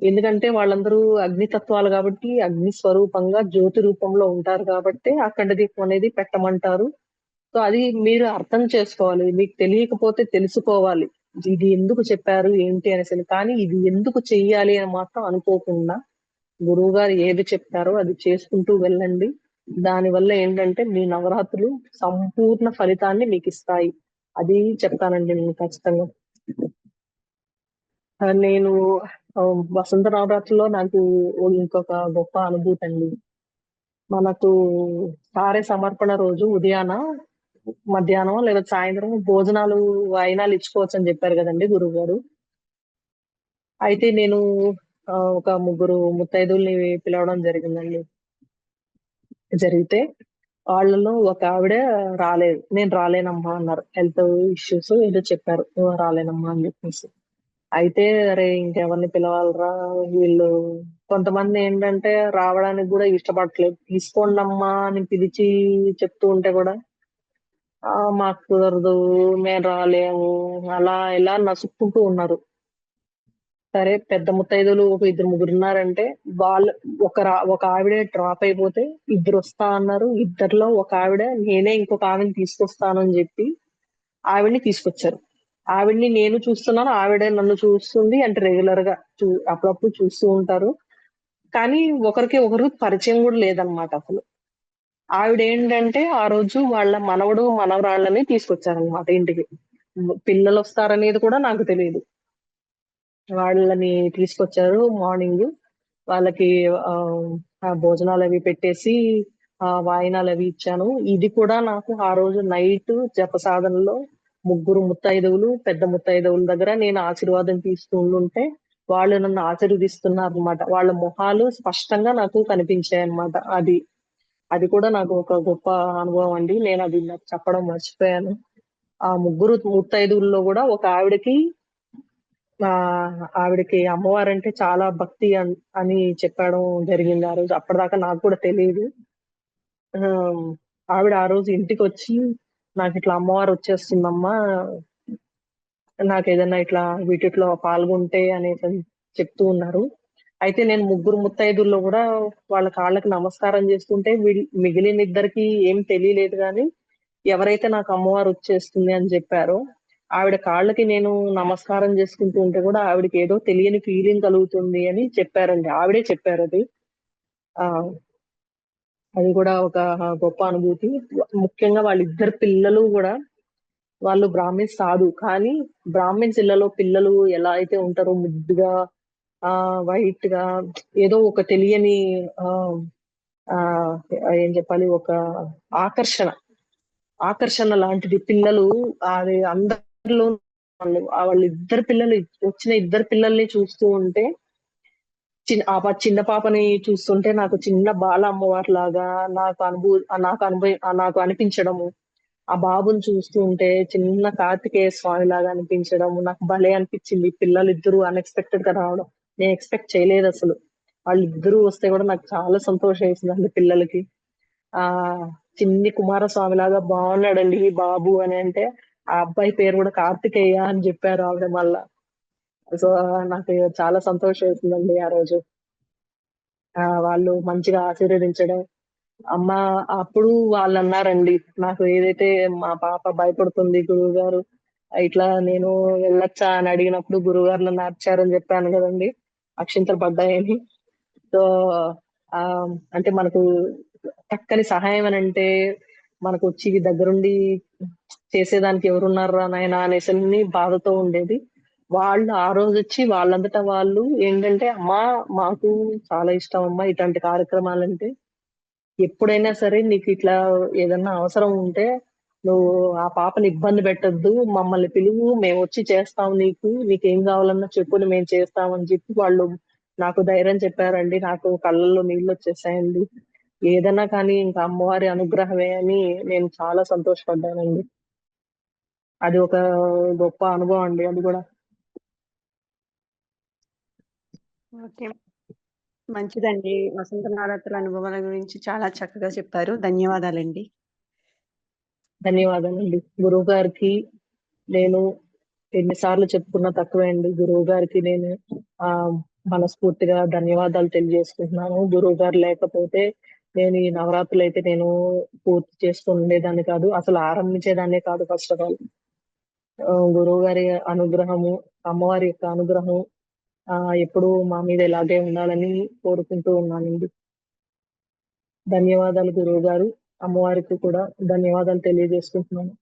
ఎందుకంటే వాళ్ళందరూ అగ్ని తత్వాలు గాబట్టి, అగ్ని స్వరూపంగా జ్యోతి రూపంలో ఉంటారు గాబట్టే అఖండ దీపం అనేది పెట్టమంటారు. సో, అది మీరు అర్థం చేసుకోవాలి. మీకు తెలియకపోతే తెలుసుకోవాలి. ఇది ఎందుకు చెప్పారు, ఏంటి అనేసని. కానీ ఇది ఎందుకు చెయ్యాలి అని మాత్రం అనుకోకుండా, గురువుగారు ఏది చెప్తారో అది చేసుకుంటూ వెళ్ళండి. దానివల్ల ఏంటంటే, మీ నవరాత్రులు సంపూర్ణ ఫలితాన్ని మీకిస్తాయి. అది చెప్తానండి నేను ఖచ్చితంగా. నేను వసంత నవరాత్రుల్లో నాకు ఇంకొక గొప్ప అనుభూతండి. మనకు కార్య సమర్పణ రోజు ఉదయాన, మధ్యాహ్నం లేదా సాయంత్రం భోజనాలు, వాయినాలు ఇచ్చుకోవచ్చని జెప్పారు గదండీ గురువుగారు. అయితే నేను ఒక ముగ్గురు ముత్తైదుల్ని పిలవడం జరిగిందండి. జరిగితే వాళ్ళలో ఒక ఆవిడ రాలేదు. నేను రాలేనమ్మా అన్నారు. హెల్త్ ఇష్యూస్ ఏదో చెప్పారు. రాలేనమ్మా అని జెప్పేసి. అయితే అరే! ఇంకెవరిని పిలవాలిరా వీళ్ళు కొంతమందేంటంటే రావడానికి గూడా ఇష్టపడట్లేదు. తీసుకోండమ్మా అని పిలిచి చెప్తూ ఉంటే గూడా మాకు కుదరదు, మేము రాలేము అలా ఇలా నసుక్కుంటూ ఉన్నారు. సరే పెద్ద ముత్తైదులు ఒక ఇద్దరు ముగ్గురున్నారంటే వాళ్ళు ఒక ఆవిడ డ్రాప్ అయిపోతే ఇద్దరొస్తా అన్నారు. ఇద్దరిలో ఒక ఆవిడ నేనే ఇంకొక ఆమెని తీసుకొస్తానని జెప్పి ఆవిడని తీసుకొచ్చారు. ఆవిడని నేను చూస్తున్నాను. ఆవిడ నన్ను చూస్తుంది. అంటే రెగ్యులర్‌గా అప్పుడప్పుడు చూస్తూ ఉంటారు. కానీ ఒకరికి ఒకరు పరిచయం గూడా లేదన్నమాట అసలు. ఆవిడేంటంటే ఆ రోజు వాళ్ళ మనవడు, మనవరాళ్ళని తీసుకొచ్చారన్నమాట ఇంటికి. పిల్లలొస్తారనేది కూడా నాకు తెలీదు. వాళ్ళని తీసుకొచ్చారు మార్నింగు. వాళ్ళకి భోజనాలవి పెట్టేసి వాయినాలవి ఇచ్చాను. ఇది కూడా నాకు ఆ రోజు నైటు జపసాధనలో ముగ్గురు ముత్తైదువులు, పెద్ద ముత్తైదువుల దగ్గర నేను ఆశీర్వాదం తీసుకుంటుంటే, వాళ్ళు నన్ను ఆశీర్వదిస్తున్నారనమాట. వాళ్ళ మొహాలు స్పష్టంగా నాకు కనిపించాయన్నమాట. అది కూడా నాకు ఒక గొప్ప అనుభవం అండి. నేనది నాకు చెప్పడం మర్చిపోయాను. ఆ ముగ్గురు ముత్తైదువుల్లో గూడా ఒక ఆవిడకి అమ్మవారంటే చాలా భక్తి అని చెప్పడం జరిగింది ఆ రోజు. అప్పటిదాకా నాకు కూడా తెలీదు. ఆహ్, ఆవిడ ఆ రోజు ఇంటికొచ్చి నాకిట్లా అమ్మవారొచ్చేస్తుందమ్మా. నాకేదన్నా ఇట్లా వీటిట్లో పాల్గొంటే అనేసని చెప్తూ ఉన్నారు. అయితే నేను ముగ్గురు ముత్తైదుల్లో గూడా వాళ్ళ కాళ్ళకి నమస్కారం జేస్తుంటే మిగిలిన ఇద్దరికీ ఏం తెలియలేదు గానీ, ఎవరైతే నాకు అమ్మవారొచ్చేస్తుంది అని జెప్పారో, ఆవిడ కాళ్ళకి నేను నమస్కారం జేసుకుంటూ ఉంటే గూడా ఆవిడకేదో తెలియని ఫీలింగ్ కలుగుతుంది అని చెప్పారండి. ఆవిడే చెప్పారది. ఆ! అది గూడా ఒక గొప్ప అనుభూతి. ముఖ్యంగా వాళ్ళిద్దరు పిల్లలు గూడా వాళ్ళు బ్రాహ్మిన్స్ కాదు. కానీ బ్రాహ్మిన్స్ ఇళ్ళలో పిల్లలు ఎలా అయితే ఉంటారో ముద్దుగా వైట్‌గా ఏదో ఒక తెలియని ఆహ్, ఆహ్, ఏం జెప్పాలి ఒక ఆకర్షణ. ఆకర్షణ లాంటిది. పిల్లలు అది అందరిలో వాళ్ళిద్దరు పిల్లలు వచ్చిన ఇద్దరు పిల్లల్ని చూస్తూ ఉంటే చిన్న పాపని చూస్తుంటే నాకు చిన్న బాల అమ్మవారిలాగా నాకు అనిపించడము. ఆ బాబుని చూస్తూ ఉంటే చిన్న కార్తికేయ స్వామిలాగా అనిపించడము. నాకు భలే అనిపించింది. పిల్లలిద్దరూ అన్‌ఎక్స్‌పెక్టెడ్‌గా రావడం. నేను ఎక్స్‌పెక్ట్ చేయలేదసలు. వాళ్ళిద్దరూ వస్తే కూడా నాకు చాలా సంతోషమేసిందండి పిల్లలకి. చిన్ని కుమారస్వామిలాగా బాగున్నాడండి ఈ బాబు అని అంటే, ఆ అబ్బాయి పేరు కూడా కార్తికేయ అని చెప్పారు ఆవిడ మళ్ళా. సో, నాకు చాలా సంతోషమేసిందండి ఆ రోజు. వాళ్ళు మంచిగా ఆశీర్వదించడం. అమ్మ అప్పుడు వాళ్ళన్నారండి. నాకు ఏదైతే మా పాప భయపడుతుంది గురువుగారు, ఇట్లా నేను వెళ్ళొచ్చా అని అడిగినప్పుడు గురువుగారు నన్ను అరిచారని చెప్పాను గదండీ! అక్షింతలు పడ్డాయని. సో, అంటే మనకు చక్కని సహాయం అనంటే మనకొచ్చి దగ్గరుండి చేసేదానికి ఎవరున్నార్రా నాయనా అనేసని బాధతో ఉండేది. వాళ్ళు ఆ రోజొచ్చి వాళ్ళంతట వాళ్ళు ఏంటంటే, "అమ్మా మాకు చాలా ఇష్టమమ్మా ఇట్లాంటి కార్యక్రమాలంటే. ఎప్పుడైనా సరే నీకిట్లా ఏదన్నా అవసరం ఉంటే, నువ్వు ఆ పాపని ఇబ్బంది పెట్టొద్దు. మమ్మల్ని పిలువు. మేమొచ్చి చేస్తాం నీకు. నీకేం గావాలన్నా చెప్పు మేము చేస్తాం" అని చెప్పి వాళ్ళు నాకు ధైర్యం చెప్పారండి. నాకు కళ్ళల్లో నీళ్లొచ్చేసాయండి. ఏదన్నా కానీ ఇంకా అమ్మవారి అనుగ్రహమే అని నేను చాలా సంతోషపడ్డానండి. అది ఒక గొప్ప అనుభవం అండి అది గూడా. ఓకే. మంచిదండి. వసంత నవరాత్రుల అనుభవాల గురించి చాలా చక్కగా చెప్పారు. ధన్యవాదాలండి. ధన్యవాదాలండి. గురువుగారికి నేను ఎన్ని సార్లు చెప్పుకున్నా తక్కువే అండి. గురువుగారికి నేను ఆహ్, మనస్ఫూర్తిగా ధన్యవాదాలు తెలియజేసుకుంటున్నాను. గురువుగారు లేకపోతే నేను ఈ నవరాత్రులైతే నేను పూర్తి చేసుకుండేదాన్ని కాదు. అసలు ఆరంభించేదాన్నే కాదు ఫస్ట్ ఆఫ్ ఆల్. గురువుగారి అనుగ్రహము, అమ్మవారి యొక్క అనుగ్రహం ఎప్పుడూ మా మీద ఇలాగే ఉండాలని కోరుకుంటూ ఉన్నానండి. ధన్యవాదాలు గురువుగారు. అమ్మవారికి కూడా ధన్యవాదాలు తెలియజేసుకుంటున్నాను.